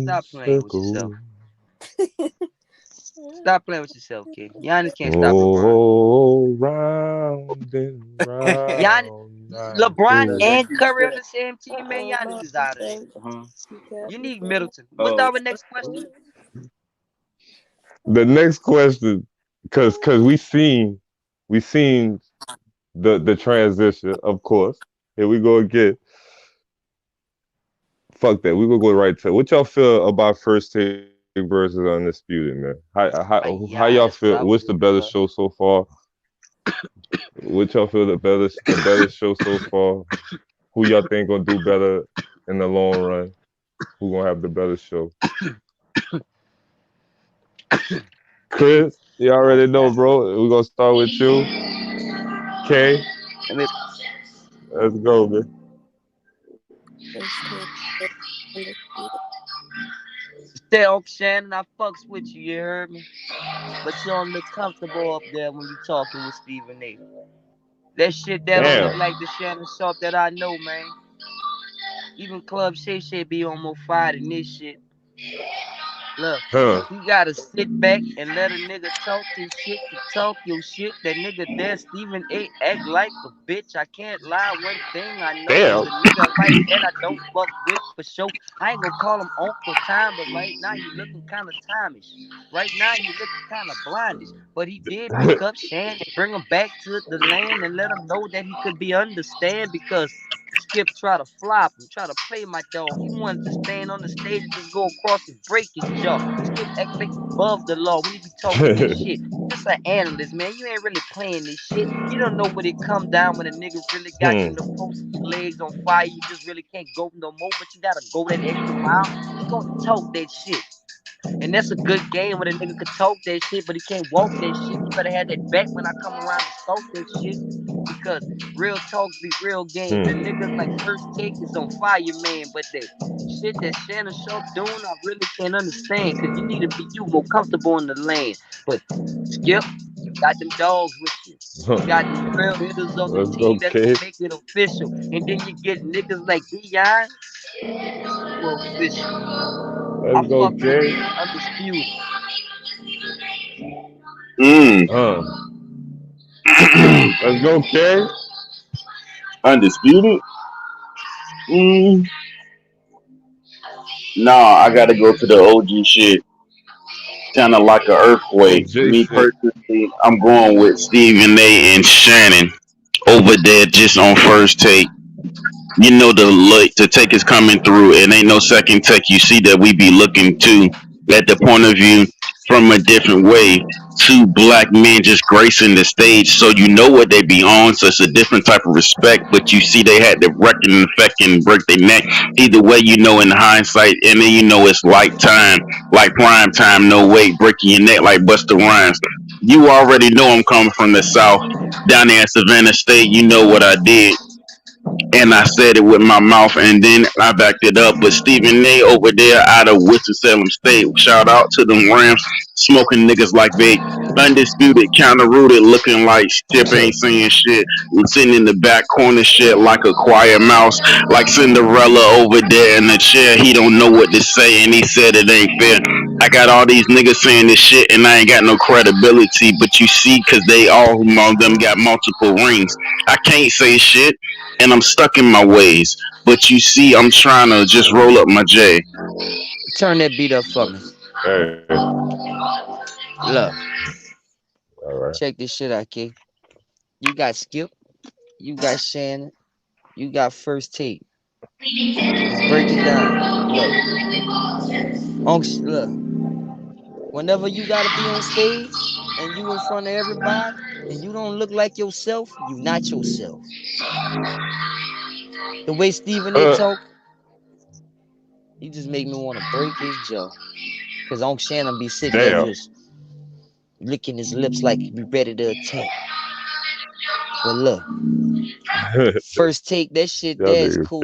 Stop playing with yourself. Stop playing with yourself, kid. Giannis can't stop LeBron. Round and round. LeBron and Curry on the same team, man. Giannis is out of there. You need Middleton. What's our next question? The next question, because we seen the transition, of course. Here we go again. Fuck that. We gonna go right to what y'all feel about First Take versus Undisputed, man. How y'all feel? What's the better show so far? What y'all feel the better show so far? Who y'all think gonna do better in the long run? Who gonna have the better show? Chris, you already know, bro. We're gonna start with you. Kay. Let's go, man. Still, Shannon, I fucks with you, you heard me? But you don't look comfortable up there when you talking with Stephen A. That shit that don't look like the Shannon Sharp that I know, man. Even Club Shay be on more fire than this shit. Look, you gotta sit back and let a nigga talk his shit to talk your shit. That nigga there, Stephen A, act like a bitch. I can't lie. One thing I know is a nigga like that I don't fuck with for sure. I ain't gonna call him Uncle Time, but right now he looking kind of timeish. Right now he looking kind of blindish. But he did pick up Shan and bring him back to the land and let him know that he could be understand because Skip try to flop and try to play my dog. He wanted to stand on the stage and just go across and break his jaw. Skip act like above the law when he be talking this shit. Just just an analyst, man. You ain't really playing this shit. You don't know what it come down when a nigga really got you the post legs on fire. You just really can't go no more, but you gotta go that extra mile. He gonna talk that shit. And that's a good game when a nigga could talk that shit, but he can't walk that shit. You better have that back when I come around to talk that shit. Because real talk be real game. The niggas like First Take is on fire, man. But that shit that Shannon Sharp doing, I really can't understand. Because you need to be more comfortable in the lane. But Skip, you got them dogs with you. You got them real hitters on the team that can make it official. And then you get niggas like Dion. Well, official. I fuck with it. Undisputed. Let's go, K. Undisputed? No, I gotta go to the OG shit. Kind of like an earthquake. Me personally, I'm going with Stephen A. and Shannon over there just on First Take. You know the take is coming through. It ain't no second take. You see that we be looking to at the point of view from a different way. Two black men just gracing the stage, so you know what they be on. So it's a different type of respect. But you see they had to reckon and effect and break their neck. Either way, you know in hindsight, and then you know it's like time, like prime time. No way, breaking your neck like Busta Rhymes. You already know I'm coming from the south, down there in Savannah State. You know what I did. And I said it with my mouth, and then I backed it up. But Stephen A. over there out of Winston-Salem State, shout out to them Rams, smoking niggas like they undisputed, counter-rooted, looking like Skip ain't saying shit, sitting in the back corner shit like a quiet mouse, like Cinderella over there in the chair. He don't know what to say, and he said it ain't fair. I got all these niggas saying this shit, and I ain't got no credibility. But you see, cause they all among them got multiple rings. I can't say shit, and I'm stuck in my ways. But you see, I'm trying to just roll up my J. Turn that beat up for me. Hey. Look. All right. Check this shit out, K. You got Skip. You got Shannon. You got First Take. Let's break it down. Look. Whenever you gotta be on stage and you in front of everybody and you don't look like yourself, you not yourself. The way Stephen A. talk, he just make me want to break his jaw. Cause Uncle Shannon be sitting there just licking his lips like he be ready to attack. But look, First Take, that shit there is cool.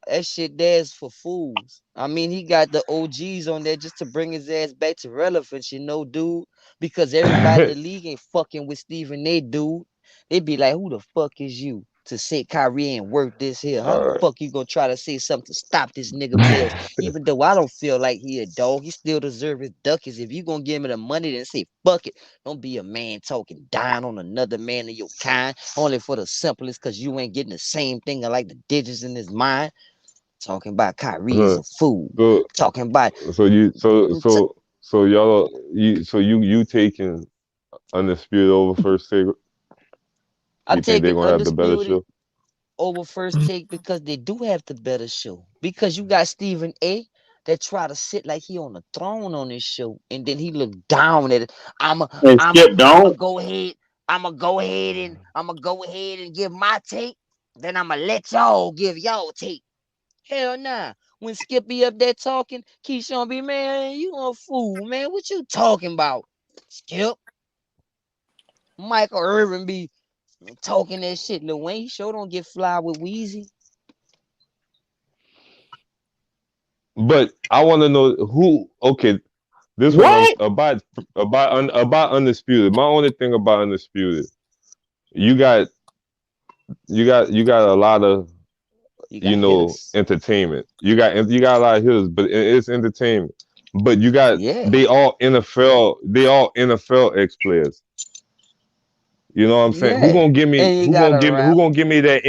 That shit there is for fools. I mean, he got the OGs on there just to bring his ass back to relevance, you know, dude. Because everybody in the league ain't fucking with Stephen A, dude. They be like, who the fuck is you to say Kyrie ain't worth this here? How the fuck you gonna try to say something to stop this nigga bills? Even though I don't feel like he a dog, he still deserve his ducats. If you gonna give me the money, then say fuck it. Don't be a man talking down on another man of your kind, only for the simplest, cause you ain't getting the same thing like the digits in his mind. Talking about Kyrie is a fool. Talking about so y'all you taking Undisputed over First Take? I think they're gonna have the better show over First Take because they do have the better show. Because you got Stephen A. that try to sit like he on the throne on this show, and then he look down at it. I'ma go ahead and give my take. Then I'ma let y'all give y'all take. Hell nah. When Skip be up there talking, Keyshawn be, man, you a fool, man. What you talking about, Skip? Michael Irvin be talking that shit. Lil Wayne sure don't get fly with Weezy. But I want to know who. Okay, this one about Undisputed. My only thing about Undisputed, you got a lot of entertainment. You got a lot of hitters, but it's entertainment. But you got they all NFL ex players. You know what I'm saying? Who gonna give me that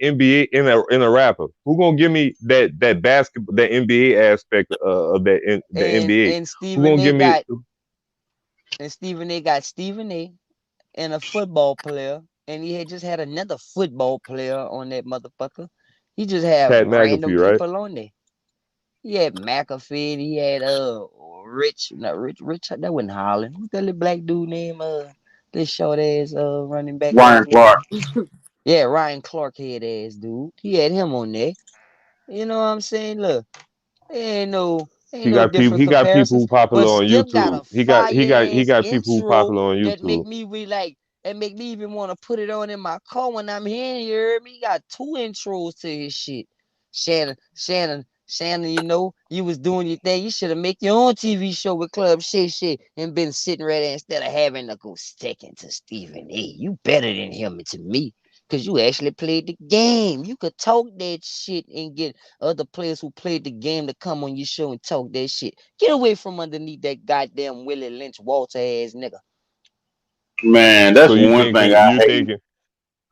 NBA in a rapper? Who gonna give me that basketball, that NBA aspect of the NBA? And Stephen A got Stephen A and a football player, and he had just had another football player on that motherfucker. He just had random people on there. He had McAfee. He had Rich, not Rich. That wasn't Holland. What's that little black dude name? This short ass running back Ryan last Clark. name. Yeah, Ryan Clark head ass dude. He had him on there. You know what I'm saying? Look, ain't no different He got people comparisons. who popular But on Skip got YouTube. a fire He ass got people who intro popular on that make YouTube. me that make me even want to put it on in my car when I'm hearing you. Heard me? He got 2 intros to his shit. Shannon, you know, you was doing your thing. You should have made your own TV show with Club Shay and been sitting right there instead of having to go sticking to Stephen A. You better than him to me. Because you actually played the game. You could talk that shit and get other players who played the game to come on your show and talk that shit. Get away from underneath that goddamn Willie Lynch Walter ass nigga. Man, that's one thing I hate.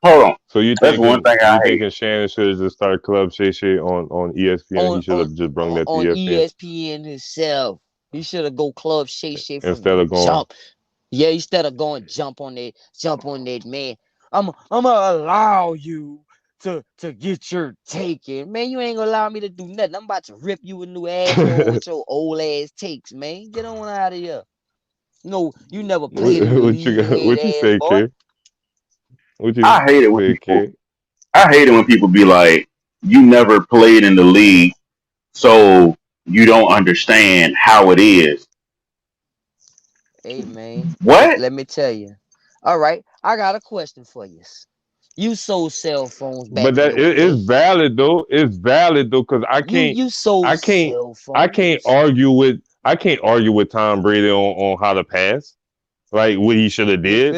Hold on. That's one thing I hate. Shannon should have just started Club Shay on ESPN. He should have just brought that to ESPN. ESPN himself. He should have go Club Shay from instead of going jump. Yeah, instead of going jump on that man. I'm gonna allow you to get your take in. Man, you ain't gonna allow me to do nothing. I'm about to rip you a new asshole with your old ass takes, man. Get on out of here. No, you never played in the league. What you say, kid? I hate it when people be like, you never played in the league, so you don't understand how it is. Hey, man. What? Let me tell you. All right, I got a question for you. You sold cell phones back but that in the day. It's valid though. It's valid though, because you sold cell phones. I can't argue with Tom Brady on how to pass. Like what he should have did.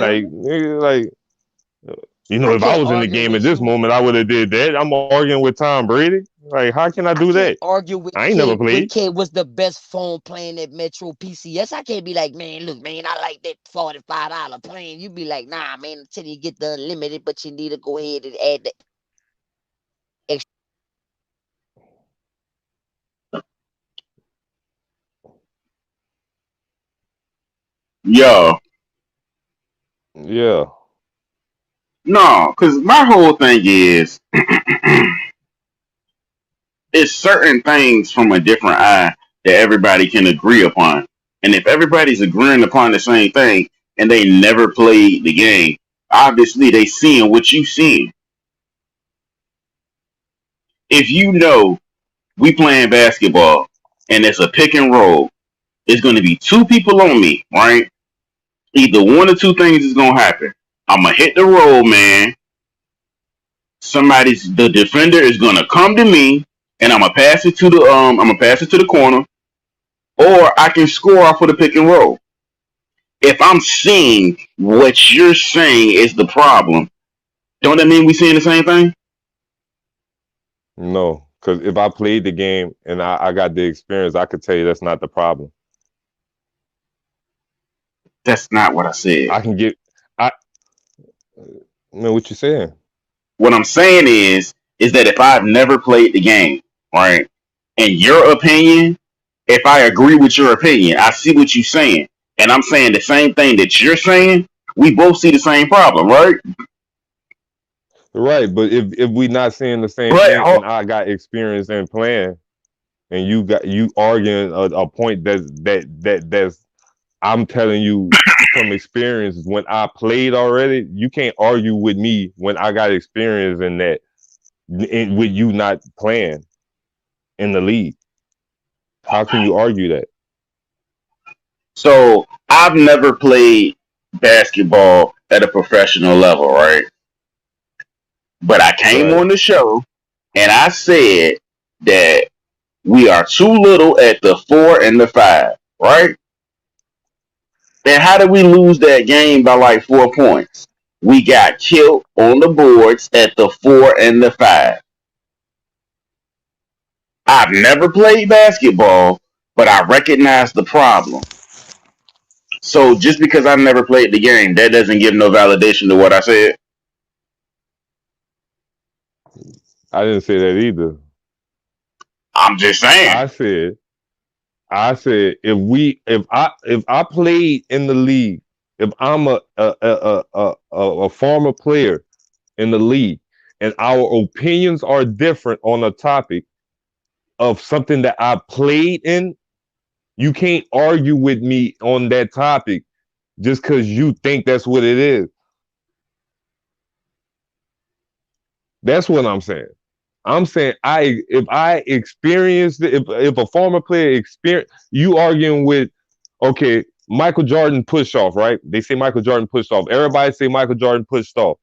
If I was in the game at this moment, I would have did that. I'm arguing with Tom Brady. Like, how can I do that? Argue with I ain't never played. Kid was the best phone playing at Metro PCS. I can't be like, man, look, man, I like that $45 plan. You be like, nah, man, until you get the unlimited, but you need to go ahead and add the extra. Yo. Yeah. No, because my whole thing is it's certain things from a different eye that everybody can agree upon. And if everybody's agreeing upon the same thing and they never played the game, obviously they seeing what you seeing. If you know we playing basketball and it's a pick and roll, it's going to be 2 people on me, right? Either one or 2 things is going to happen. I'm going to hit the roll, man. The defender is going to come to me and I'm going to pass it to the corner, or I can score off of the pick and roll. If I'm seeing what you're saying is the problem, don't that mean we seeing the same thing? No, because if I played the game and I got the experience, I could tell you that's not the problem. That's not what I said. Man, what you saying? What I'm saying is that if I've never played the game, right, in your opinion, if I agree with your opinion, I see what you're saying, and I'm saying the same thing that you're saying, we both see the same problem, right? Right, but if we not seeing the same thing, and I got experience in playing, and you arguing a point that's I'm telling you from experience when I played already, you can't argue with me when I got experience in that, with you not playing in the league. How can you argue that? So I've never played basketball at a professional level, right? But I came on the show and I said that we are too little at the 4 and the 5, right? Then how did we lose that game by like 4 points? We got killed on the boards at the 4 and the 5. I've never played basketball, but I recognize the problem. So just because I've never played the game, that doesn't give no validation to what I said. I didn't say that either. I'm just saying. I said if I played in the league, if I'm a former player in the league, and our opinions are different on a topic, of something that I played in, you can't argue with me on that topic just because you think that's what it is. That's what I'm saying. I'm saying if I experienced it, if a former player experience, you arguing with, okay, Michael Jordan pushed off, right? They say Michael Jordan pushed off. Everybody say Michael Jordan pushed off.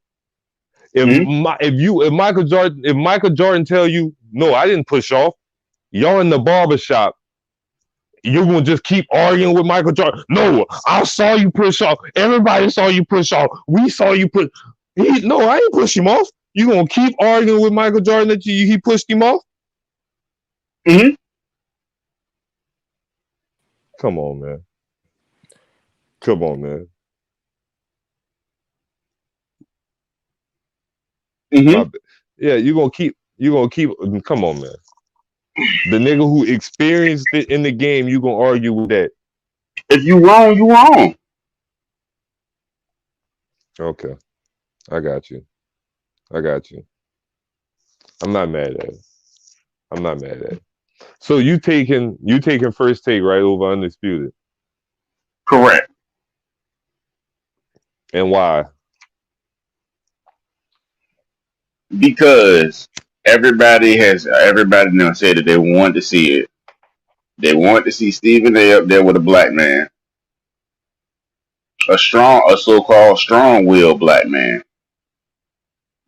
If Michael Jordan tell you, no, I didn't push off, y'all in the barbershop, you're gonna just keep arguing with Michael Jordan. No, I saw you push off. Everybody saw you push off. We saw you push. No, I ain't push him off. You gonna keep arguing with Michael Jordan that he pushed him off? Mm-hmm. Come on, man. Come on, man. Mm-hmm. Yeah, you're gonna keep. Come on, man. The nigga who experienced it in the game, you gonna argue with that? If you wrong, you wrong. Okay, I got you. I'm not mad at it. So you taking First Take right over Undisputed? Correct. And why? Because everybody now said that they want to see it. They want to see Stephen A. up there with a black man, a so-called strong-willed black man.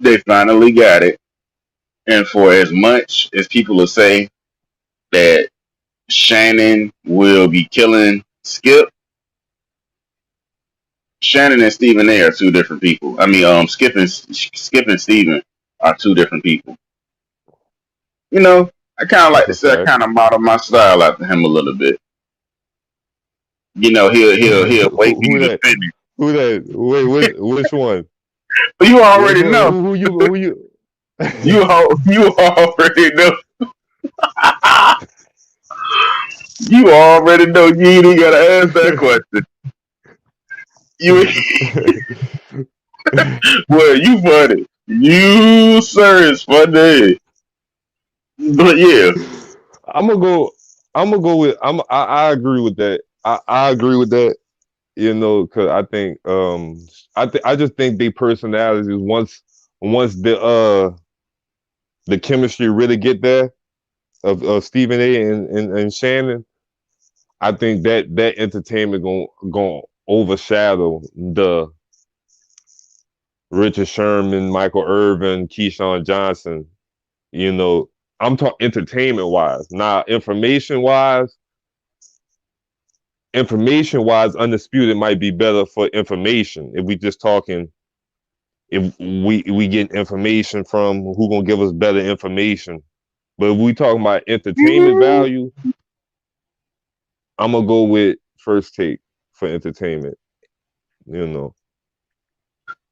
They finally got it, and for as much as people will say that Shannon will be killing Skip, Shannon and Stephen A. are two different people. I mean, Skip and Stephen are two different people. You know, I kind of like to say I kind of model my style after him a little bit. You know, he'll wait for you to finish. Who that? Wait, which one? You already know. Who you? You already know. You already know. You ain't even gotta ask that question. Well, you funny. You sir is funny. But yeah, I'm gonna go with. I agree with that. I agree with that. You know, because I think I just think they personalities once the chemistry really get there of Stephen A. and Shannon, I think that entertainment gonna overshadow the Richard Sherman, Michael Irvin, Keyshawn Johnson. You know, I'm talking entertainment wise. Now, information wise, Undisputed might be better for information. If we just talking, if we get information from who gonna give us better information. But if we talking about entertainment value, I'm gonna go with First Take for entertainment. You know.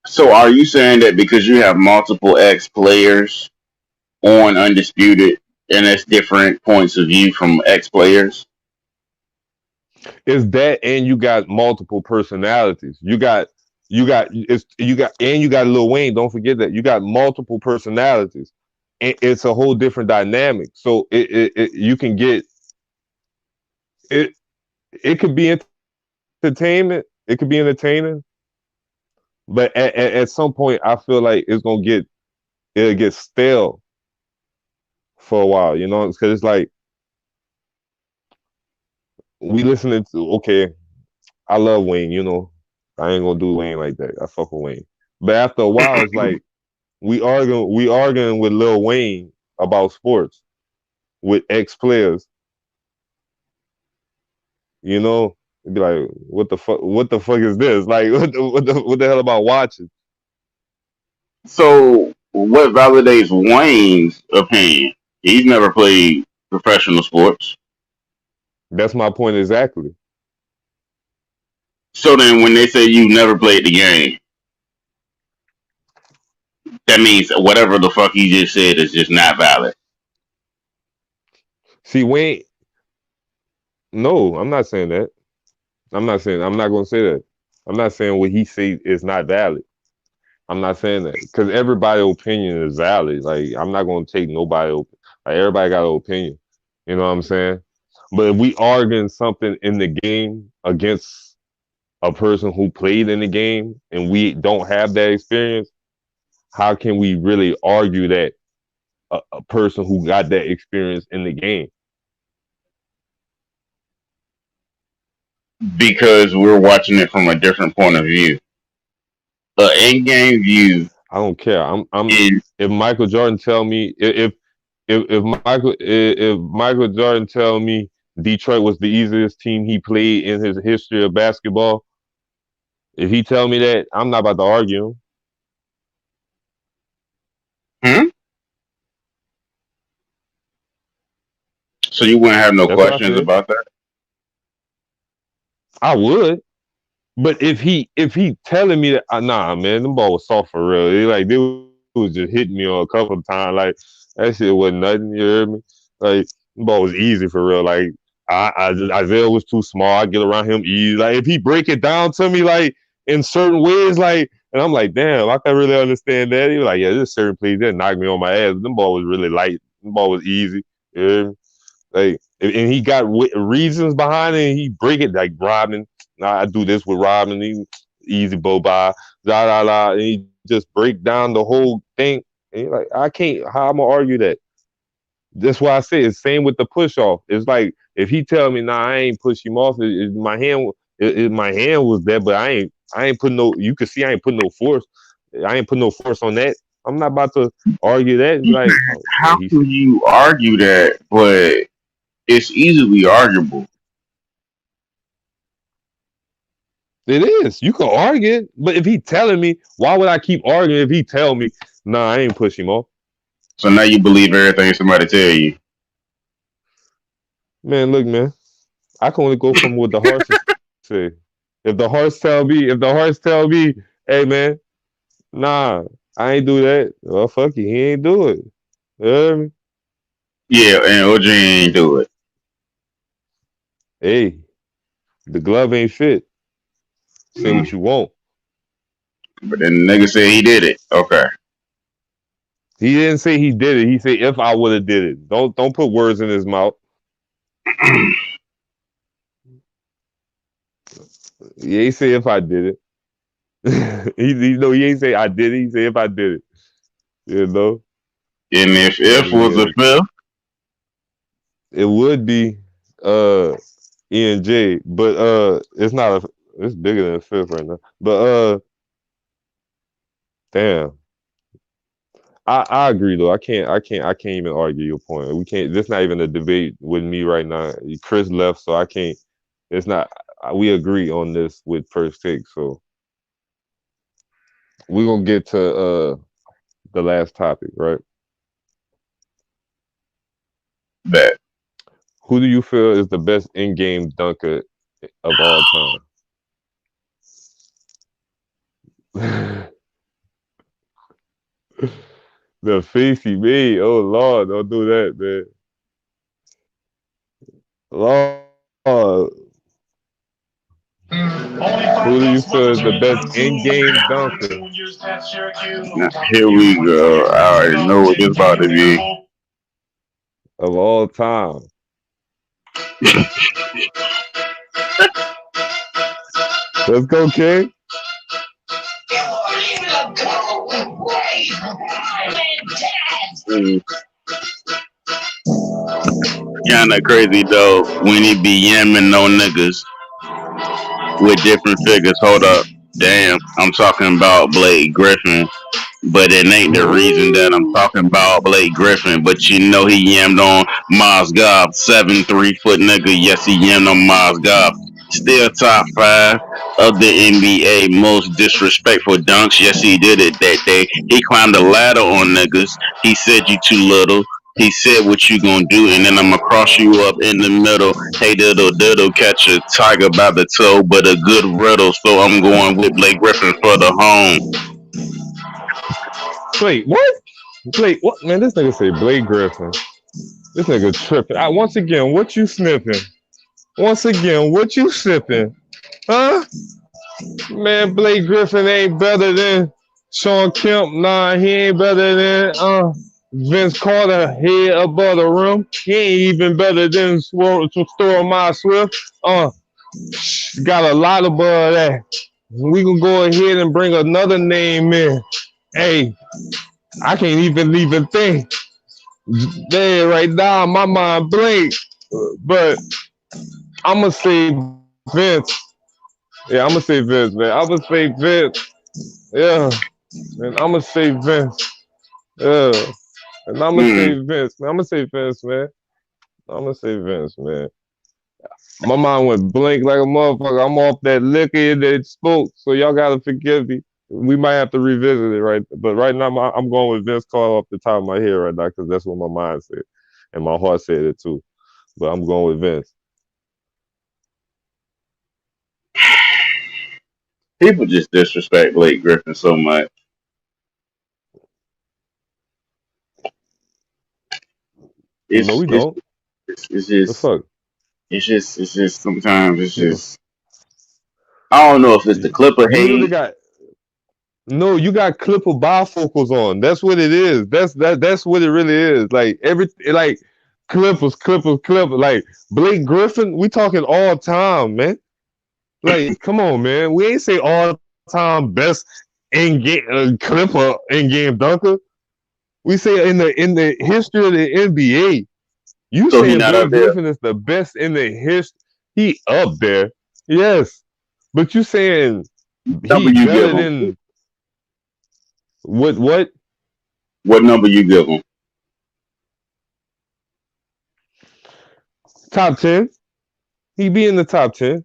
So are you saying that because you have multiple ex players on Undisputed, and that's different points of view from ex players? Is that, and you got multiple personalities. You got Lil Wayne. Don't forget that you got multiple personalities. It's a whole different dynamic. So you can get it. It could be entertainment. It could be entertaining. But at some point, I feel like it'll get stale for a while. You know, because it's like we listening to. Okay, I love Wayne. You know, I ain't gonna do Wayne like that. I fuck with Wayne. But after a while, it's like we arguing with Lil Wayne about sports with ex players. You know, it'd be like, what the fuck? What the fuck is this? Like, what the hell about watching? So, what validates Wayne's opinion? He's never played professional sports. That's my point exactly. So then, when they say you never played the game, that means whatever the fuck he just said is just not valid. See, Wayne. No, I'm not saying that. I'm not going to say that. I'm not saying what he say is not valid. I'm not saying that because everybody's opinion is valid. Like, I'm not going to take nobody. Like, everybody got an opinion. You know what I'm saying? But if we arguing something in the game against a person who played in the game and we don't have that experience, how can we really argue that a person who got that experience in the game? Because we're watching it from a different point of view. An in-game view. I don't care. If Michael Jordan tell me if Michael Jordan tell me Detroit was the easiest team he played in his history of basketball, if he tell me that, I'm not about to argue him. So you wouldn't have no questions about that? I would. But if he telling me that, nah, man, them ball was soft for real. They was just hitting me on a couple of times. Like, that shit wasn't nothing, you heard me? Like, them ball was easy for real. Like, Isaiah was too small. I get around him easy. Like, if he break it down to me, like, in certain ways, like, and I'm like, damn, I can't really understand that. He was like, yeah, there's certain plays that knock me on my ass. Them ball was really light. Them ball was easy, you heard me? Like, and he got reasons behind it, and he break it like Robin. Nah, I do this with Robin. He easy boba, and he just break down the whole thing. And you're like, I can't. How I'm gonna argue that? That's why I say it's same with the push off. It's like if he tell me, nah, I ain't push him off. My hand was there, but I ain't putting no. You can see I ain't putting no force. I ain't putting no force on that. I'm not about to argue that. Like, how can you argue that? But it's easily arguable. It is. You can argue it, but if he telling me, why would I keep arguing if he tell me, nah, I ain't push him off? So now you believe everything somebody tell you. Man, look, man. I can only go from what the hearts say. If the hearts tell me, hey man, nah, I ain't do that. Well, fuck you, he ain't do it. You hear me? Yeah, and OG ain't do it. Hey, the glove ain't fit. Say what you want. But then the nigga said he did it. Okay. He didn't say he did it. He said if I would have did it. Don't put words in his mouth. Yeah, he said if I did it. he ain't say I did it. He said if I did it. You know? And if was a fifth? It would be E&J, but it's not it's bigger than a fifth right now. But damn. I agree though. I can't even argue your point. We can't. This not even a debate with me right now. Chris left, so I can't. It's not. We agree on this with first take. So we're gonna get to the last topic, right? Bet. Who do you feel is the best in-game dunker of all time? The face he made. Oh Lord, don't do that, man. Lord. Who do you feel is the best in-game dunker? Here we go. I already know what this about to be. Of all time. Let's go, King. Kinda crazy though when he be yamming on niggas with different figures. Hold up. Damn, I'm talking about Blake Griffin. But it ain't the reason that I'm talking about Blake Griffin. But you know he yammed on Mozgov, 7'3" nigga. Yes, he yammed on Mozgov. Still top 5 of the NBA most disrespectful dunks. Yes, he did it that day. He climbed the ladder on niggas. He said you too little. He said what you gonna do, and then I'ma cross you up in the middle. Hey diddle, catch a tiger by the toe, but a good riddle. So I'm going with Blake Griffin for the home. Wait, what? Blake, what? Man, this nigga say Blake Griffin. This nigga tripping. Once again, what you sniffing? Once again, what you sipping? Huh? Man, Blake Griffin ain't better than Sean Kemp. Nah, he ain't better than Vince Carter head above the rim. He ain't even better than Storm My Swift. Got a lot above that. We can go ahead and bring another name in. Hey, I can't even think. There, right now, my mind blank. But I'm gonna say Vince. Yeah, I'm gonna say Vince, man. I'm gonna say Vince. Yeah, and I'm gonna say Vince. Yeah, and I'm gonna say Vince. Man. I'm gonna say Vince, man. I'm gonna say Vince, man. My mind went blank like a motherfucker. I'm off that liquor that spoke, so y'all gotta forgive me. We might have to revisit it, right? But right now, I'm going with Vince Carter off the top of my head right now because that's what my mind said, and my heart said it too. But I'm going with Vince. People just disrespect Blake Griffin so much. No, we don't. It's just. The fuck? It's just sometimes it's just. I don't know if it's the Clipper hate. You got. No, you got Clipper bifocals on. That's what it is. That's what it really is. Like Clippers. Like Blake Griffin, we talking all time, man. Like, come on, man. We ain't say all time best in game Clipper in game dunker. We say in the history of the NBA. You so saying Blake Griffin is the best in the history? He up there, yes. But you saying he better than what? What number you give him? Top 10. He be in the top 10.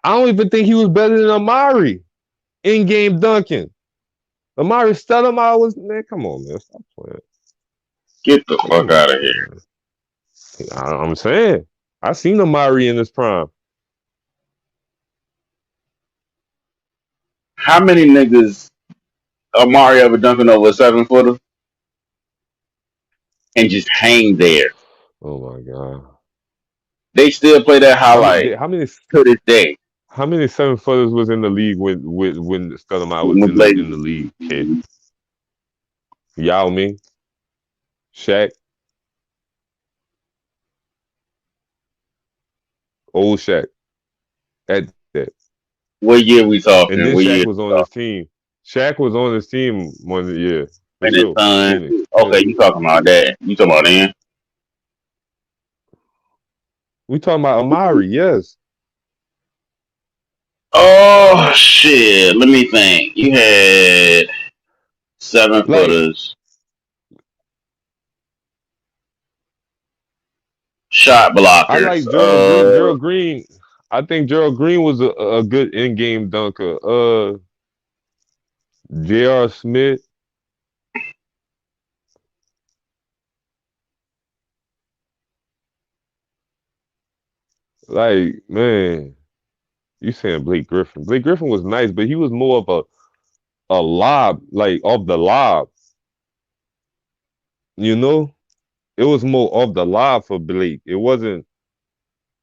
I don't even think he was better than Amari in game dunking. Amari Stoudemire was, man. Come on, man. Stop playing. Get the fuck out of here. I'm saying. I seen Amari in his prime. How many niggas Amari ever dunking over a 7-footer and just hang there? Oh my god! They still play that highlight. How many to this day? How many 7-footers was in the league when Stoudemire was in the league? Kid, Yao Ming, Shaq, old Shaq. At that. What year we talking? And then what Shaq year was on his team. Shaq was on his team one year. And his son. Okay, you talking about that? You talking about then? We talking about Amari, yes. Oh shit! Let me think. You had 7-footers, shot blockers. I like Gerald Green. I think Gerald Green was a good in-game dunker. J.R. Smith. Like, man, you saying Blake Griffin. Blake Griffin was nice, but he was more of a lob, like off the lob. You know? It was more off the lob for Blake. It wasn't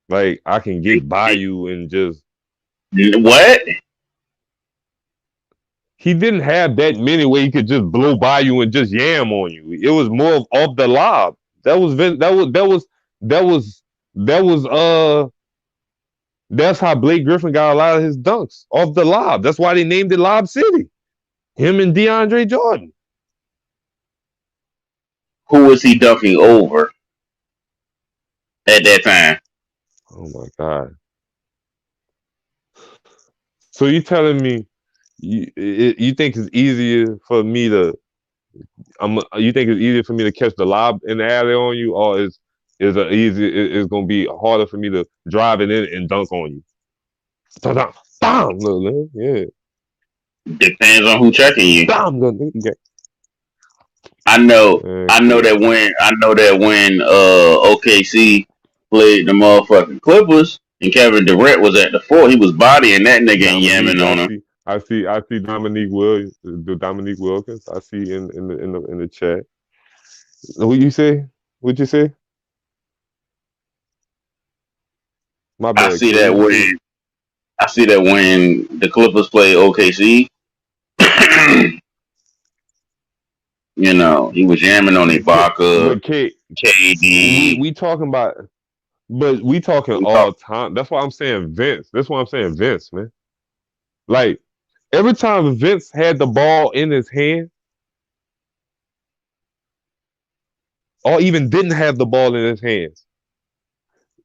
like I can get by you and just what? He didn't have that many where he could just blow by you and just yam on you. It was more of off the lob. That's how Blake Griffin got a lot of his dunks off the lob. That's why they named it Lob City. Him and DeAndre Jordan. Who was he dunking over at that time? Oh my God. So you telling me you think it's easier for me to you think it's easier for me to catch the lob in the alley on you, or it's gonna be harder for me to drive it in and dunk on you? Yeah. Depends on who checking you. I know that when OKC played the motherfucking Clippers and Kevin Durant was at the 4, he was bodying that nigga and yamming on him. I see Dominique Wilkins. I see in the chat. What you say? What'd you say? My bad. I see that when the Clippers play OKC. You know, he was jamming on Ibaka, But K, KD. we talking about, but we talking all time. That's why I'm saying Vince. That's why I'm saying Vince, man. Like every time Vince had the ball in his hand, or even didn't have the ball in his hands,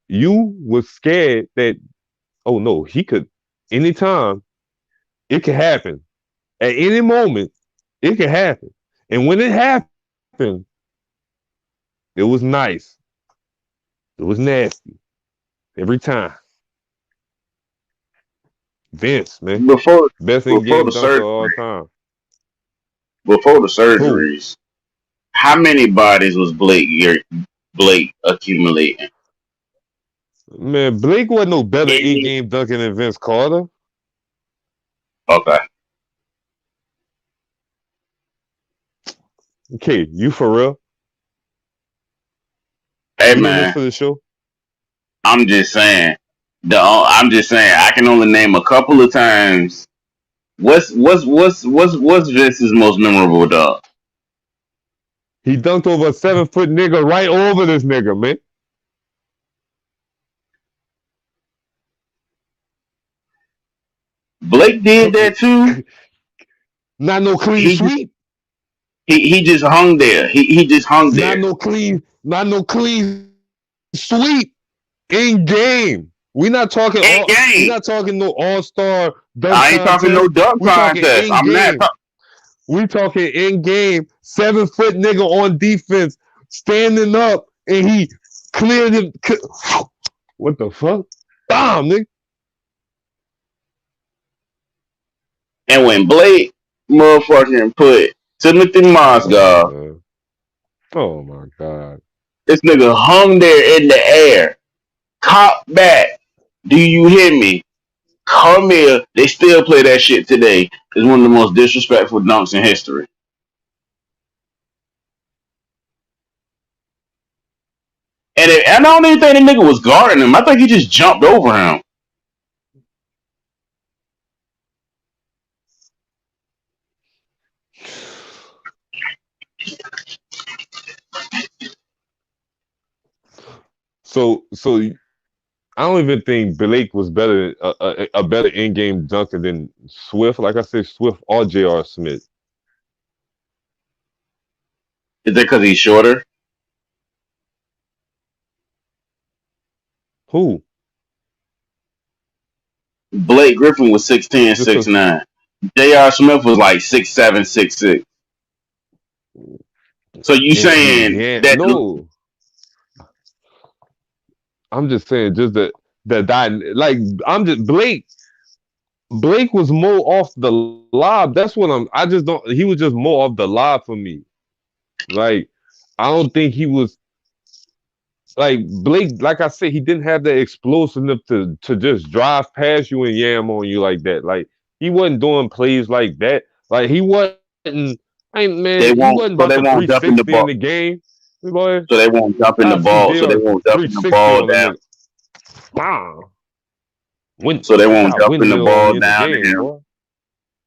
you was scared that, oh no, he could anytime it could happen. At any moment, it could happen. And when it happened, it was nice. It was nasty. Every time. Vince, man. Best in game dunker of all time. Before the surgeries, how many bodies was Blake accumulating? Man, Blake wasn't no better in-game dunker than Vince Carter. Okay. Okay, you for real? Hey, you man. This for the show? I'm just saying. I can only name a couple of times. What's Vince's most memorable dunk? He dunked over a 7-foot nigga right over this nigga, man. Blake did that too. Not no clean sweep. He just hung there. He just hung there. Not no clean sweep in game. We're not talking we're not talking no all-star dunk I ain't contest. talking no dunk contest. I'm not. We talking in game, 7-foot nigga on defense, standing up, and he cleared him. What the fuck? Bam, nigga. And when Blake motherfucking put Timothy Mozgov, oh my god, this nigga hung there in the air, cop back. Do you hear me? Come here. They still play that shit today. It's one of the most disrespectful dunks in history. And I don't even think the nigga was guarding him. I think he just jumped over him. So I don't even think Blake was better a better in-game dunker than Swift. Like I said, Swift or J.R. Smith. Is that because he's shorter? Who? Blake Griffin was 6'10", 6'9". J.R. Smith was like 6'7", 6'6". So you saying that? No. I'm just saying, just that like I'm just Blake was more off the lob. That's what I just don't. He was just more off the lob for me. Like I don't think he was like Blake. Like I said, he didn't have that explosiveness to just drive past you and yam on you like that. Like he wasn't doing plays like that. Like he wasn't. He wasn't about to 360 in the game. Boy, so they won't jump in the ball. So they won't jump in the ball down. So they won't jump in the ball down to him.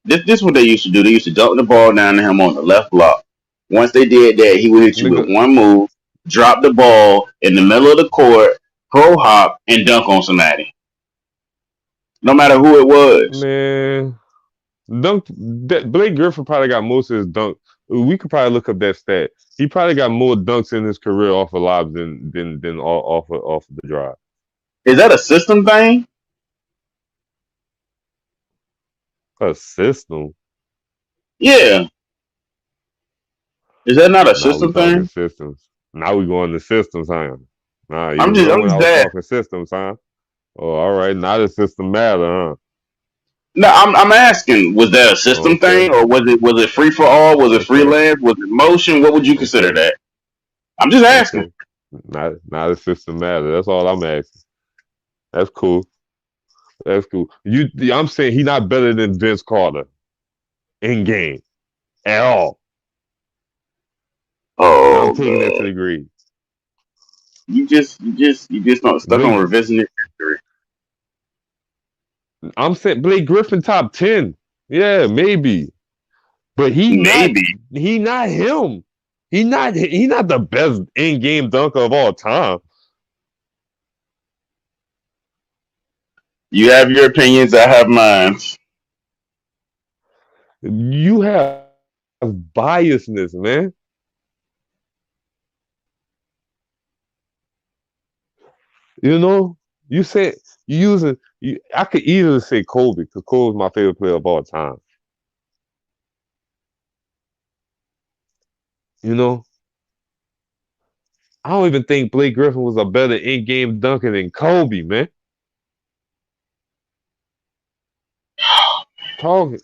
This is what they used to do. They used to dump the ball down to him on the left block. Once they did that, he would hit you with one move, drop the ball in the middle of the court, pro hop, and dunk on somebody. No matter who it was. Man, Blake Griffin probably got most of his dunk. We could probably look up that stat. He probably got more dunks in his career off of lobs than off of the drive. Is that a system thing? A system? Yeah. Is that not a system thing? Systems. Now we going to systems, huh? Nah, I'm just talking systems, huh? Oh, all right. Now the system matter, huh? No, I'm asking, was that a system thing, or was it free for all? Was it freelance? Was it motion? What would you consider that? I'm just asking. Not the system matter. That's all I'm asking. That's cool. That's cool. I'm saying he's not better than Vince Carter in game at all. Oh, I'm taking that to the grave. You just not stuck on revisiting history. I'm saying Blake Griffin top 10. Yeah, maybe. But he maybe not him. He not the best in-game dunker of all time. You have your opinions, I have mine. You have biasness, man. You know, you said you using. I could easily say Kobe because Kobe's my favorite player of all time. You know, I don't even think Blake Griffin was a better in-game dunker than Kobe, man. Talking,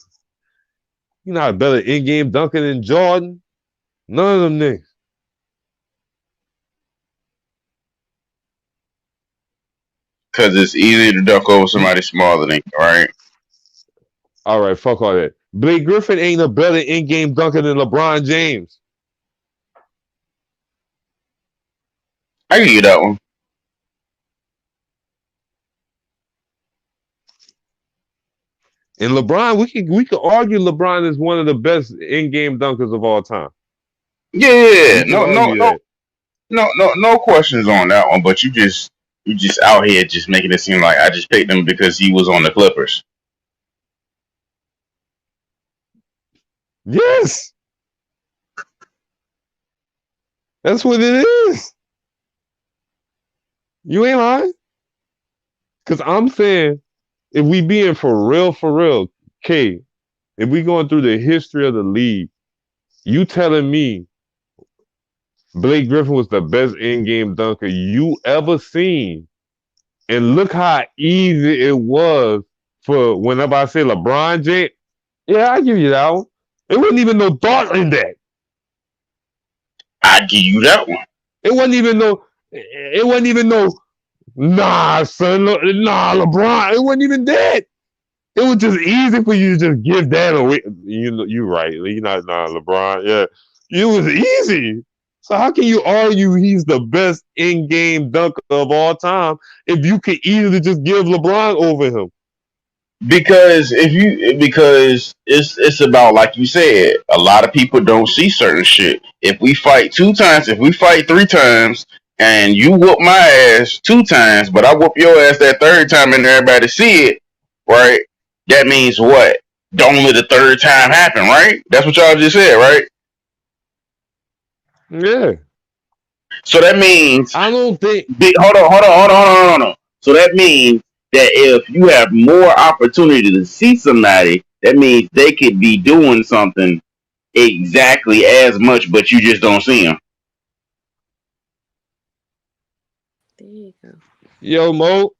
you not a better in-game dunker than Jordan. None of them niggas. Because it's easy to dunk over somebody smaller than you, right? All right, fuck all that. Blake Griffin ain't a better in-game dunker than LeBron James. I give you that one. And LeBron, we could argue LeBron is one of the best in-game dunkers of all time. Yeah, no questions on that one. But you just out here just making it seem like I just picked him because he was on the Clippers. Yes, that's what it is. You ain't lying. Because I'm saying, if we being for real, K, if we going through the history of the league, you telling me Blake Griffin was the best in-game dunker you ever seen. And look how easy it was for whenever I say LeBron James. Yeah, I give you that one. It wasn't even no thought in that. I give you that one. It wasn't even no. Nah, son. Nah, LeBron. It wasn't even that. It was just easy for you to just give that away. You know, you're right. You're not LeBron. Yeah, it was easy. So how can you argue he's the best in-game dunker of all time if you could easily just give LeBron over him? Because it's about, like you said, a lot of people don't see certain shit. If we fight 2 times, if we fight 3 times, and you whoop my ass 2 times, but I whoop your ass that 3rd time and everybody see it, right? That means what? Don't let the 3rd time happen, right? That's what y'all just said, right? Yeah. So that means I don't think. Hold on. So that means that if you have more opportunity to see somebody, that means they could be doing something exactly as much, but you just don't see them. There you go. Yo, Mo.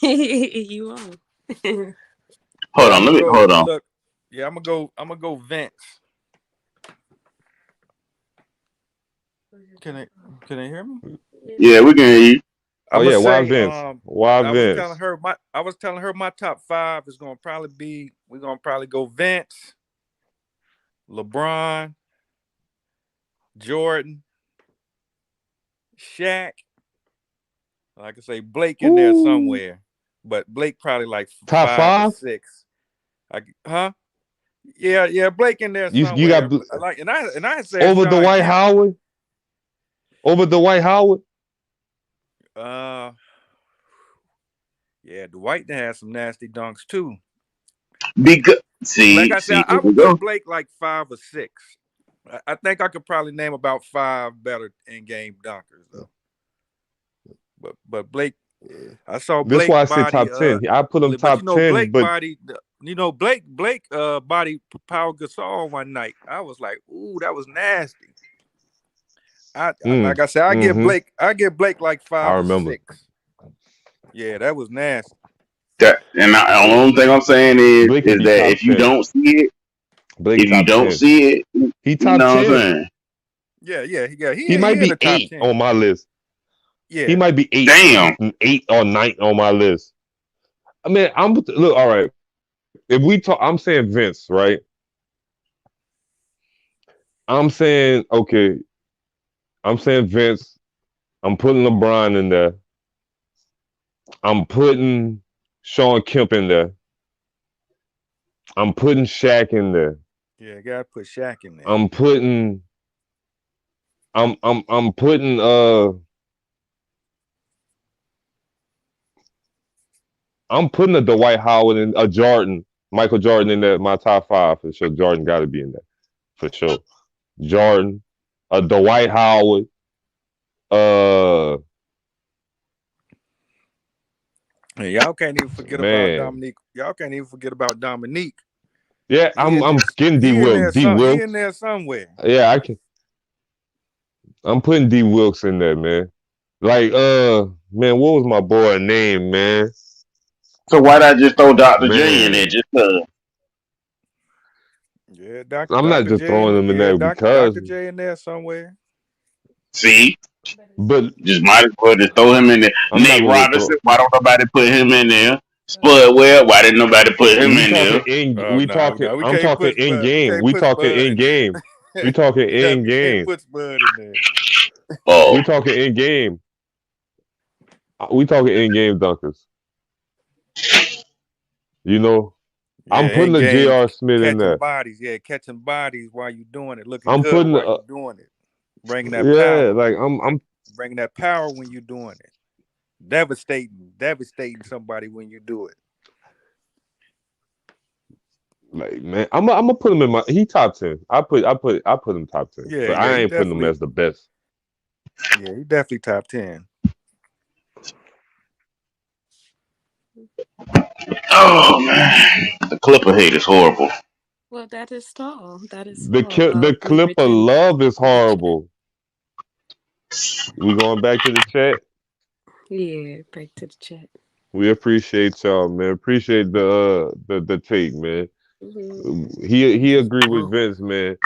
You on? Hold on. Look, yeah, I'm gonna go Vince. Can they hear me? Yeah, we can hear you. Why Vince? Why Vince? I was telling her my top 5 is gonna probably be, we're gonna probably go Vince, LeBron, Jordan, Shaq. Like I say, Blake in there somewhere, but Blake probably like top 5 or 6. Yeah, Blake in there somewhere. You got and I said over Sean Dwight Kemp. Howard. Over Dwight Howard. Yeah, Dwight had some nasty dunks too. Because like I said, I would put Blake like 5 or 6. I think I could probably name about 5 better in-game dunkers though. But Blake, I saw Blake. That's why I said top 10. I put him top 10. Blake body, Blake body Pau Gasol one night. I was like, ooh, that was nasty. Like I said, I give Blake like 5 or 6. Yeah, that was nasty. The only thing I'm saying is that if you don't see it, he top 10. Yeah. He might be 8 on my list. Yeah, he might be 8. Damn, 8 or 9 on my list. I mean, look. All right, if we talk, I'm saying Vince, right? I'm saying Vince. I'm putting LeBron in there. I'm putting Sean Kemp in there. I'm putting Shaq in there. Yeah, gotta put Shaq in there. I'm putting I'm putting a Dwight Howard and a Jordan, Michael Jordan in there. My top 5 for sure. Jordan got to be in there for sure. Jordan, a Dwight Howard, Hey, y'all can't even forget about Dominique. Y'all can't even forget about Dominique. Yeah, I'm getting D Wilkes. He in there somewhere. Yeah, I can. I'm putting D Wilkes in there, man. Like, man, what was my boy name, man? So why not just throw Dr. J in there just Yeah, I'm not just throwing him in there because Dr. J in there somewhere. See? But just might as well just throw him in there. Nate Robinson, why don't nobody put him in there? Spud Webb, why didn't nobody put him in there? I'm talking in game. We talking in game. We talking in game. Put Spud in there. Oh. We talking in game. We talking in game dunkers. You know, yeah, I'm putting the J.R. Smith in there. Catching bodies while you doing it, looking good while you doing it, bringing that power. Yeah, like I'm bringing that power when you're doing it. Devastating somebody when you do it. Like, man, I'm gonna put him in my. He top 10. I put him top 10. Yeah, but I ain't putting him as the best. Yeah, he definitely top 10. Oh man, the Clipper hate is horrible. Well, that is tall. That is the Clipper love is horrible. We going back to the chat. Yeah, back to the chat. We appreciate y'all, man. Appreciate the take, man. Mm-hmm. He agreed with Vince, man.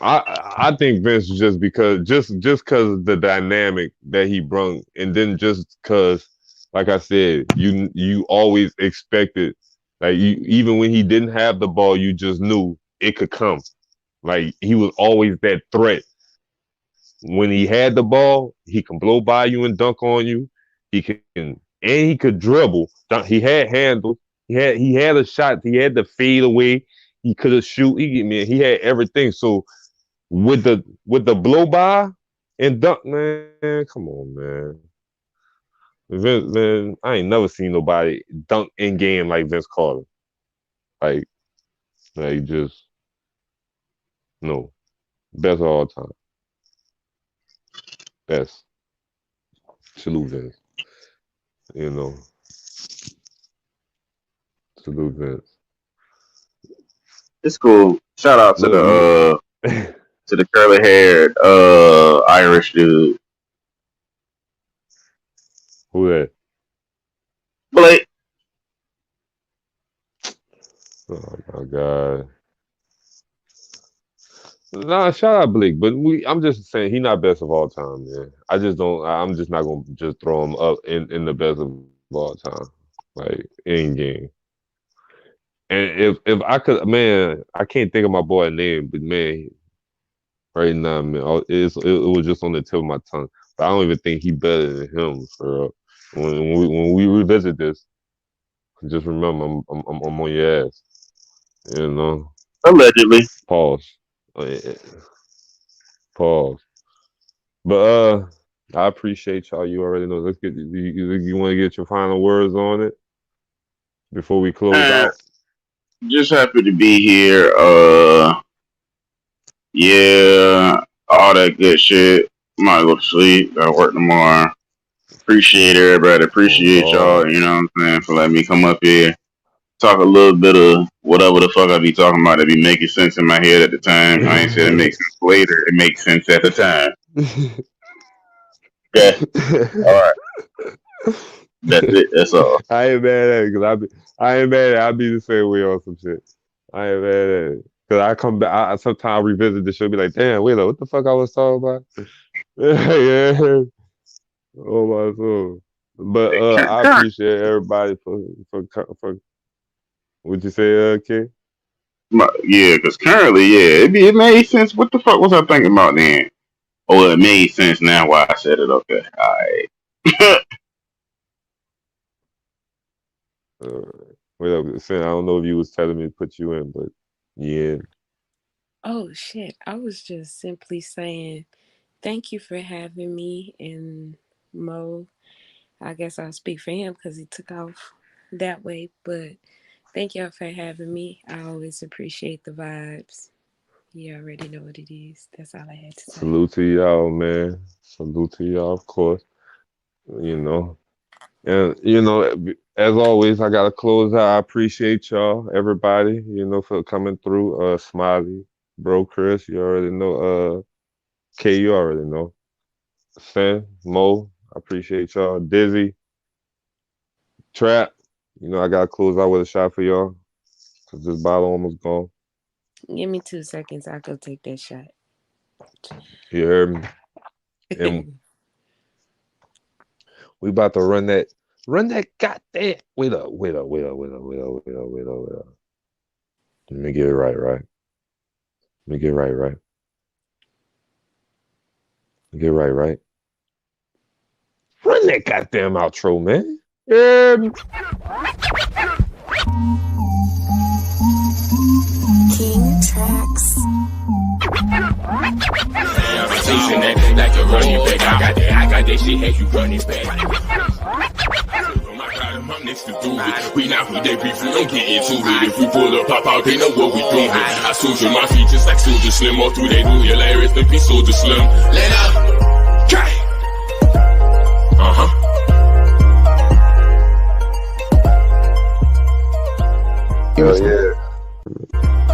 I think Vince just because the dynamic that he brung, and then just because, like I said, you always expected, like even when he didn't have the ball, you just knew it could come. Like he was always that threat. When he had the ball, he can blow by you and dunk on you. He could dribble. He had handles. He had a shot. He had the fade away. He could have shoot. He had everything. So with the blow by and dunk, man, come on, man. Vince, man, I ain't never seen nobody dunk in game like Vince Carter. Like just no, best of all time. Best. Salute Vince. You know. Salute Vince. It's cool. Shout out to the curly haired Irish dude. Who that? Blake. Oh my God. Nah, shout out Blake, but I'm just saying he not best of all time, man. I'm just not gonna just throw him up in the best of all time. Like in game. And if I could, man, I can't think of my boy's name, but man, right now, man, it was just on the tip of my tongue. But I don't even think he better than him. For when we revisit this, just remember I'm on your ass. You know. Allegedly. Pause. Pause. But I appreciate y'all. You already know. Let's get you want to get your final words on it before we close out. Just happy to be here. Yeah, all that good shit. Might go to sleep. Gotta work tomorrow. Appreciate everybody. Appreciate y'all. You know what I'm saying, for letting me come up here, talk a little bit of whatever the fuck I be talking about. It be making sense in my head at the time. I ain't said it makes sense later. It makes sense at the time. Okay. All right. That's it. That's all. I ain't mad at it because I ain't mad at it. I be the same way on some shit. I ain't mad at it because I come back. I sometimes revisit the show, be like, damn, wait, what the fuck I was talking about? Yeah. Oh my soul. But I appreciate everybody for what you say, Kid? Yeah, because currently, yeah, it made sense. What the fuck was I thinking about then? Oh, it made sense now why I said it. Okay, all right. Wait up, Sin, I don't know if you was telling me to put you in, but yeah. Oh shit! I was just simply saying thank you for having me, and Mo. I guess I'll speak for him because he took off that way. But thank y'all for having me. I always appreciate the vibes. You already know what it is. That's all I had to say. Salute to y'all, man. Salute to y'all, of course. You know. And, you know, as always, I got to close out. I appreciate y'all, everybody, you know, for coming through. Smiley, bro, Chris, you already know. K, you already know. Sin, Mo, I appreciate y'all. Dizzy, Trap, you know, I got to close out with a shot for y'all because this bottle almost gone. Give me 2 seconds. I'll go take that shot. You heard me? And we about to run that goddamn. Wait up. Let me get it right. Let me get it right. Get right. Run that goddamn outro, man. King Tracks. Chasing that like a running back. I got that shit, hey, you running back. I'm next to do it. We not with that beef, we don't get into it. If we pull up, pop out, they know what we doing. I soldier my features like Soldier Slim. All through they do hilarious, they be Soldier Slim. Let up, try. Hell yeah.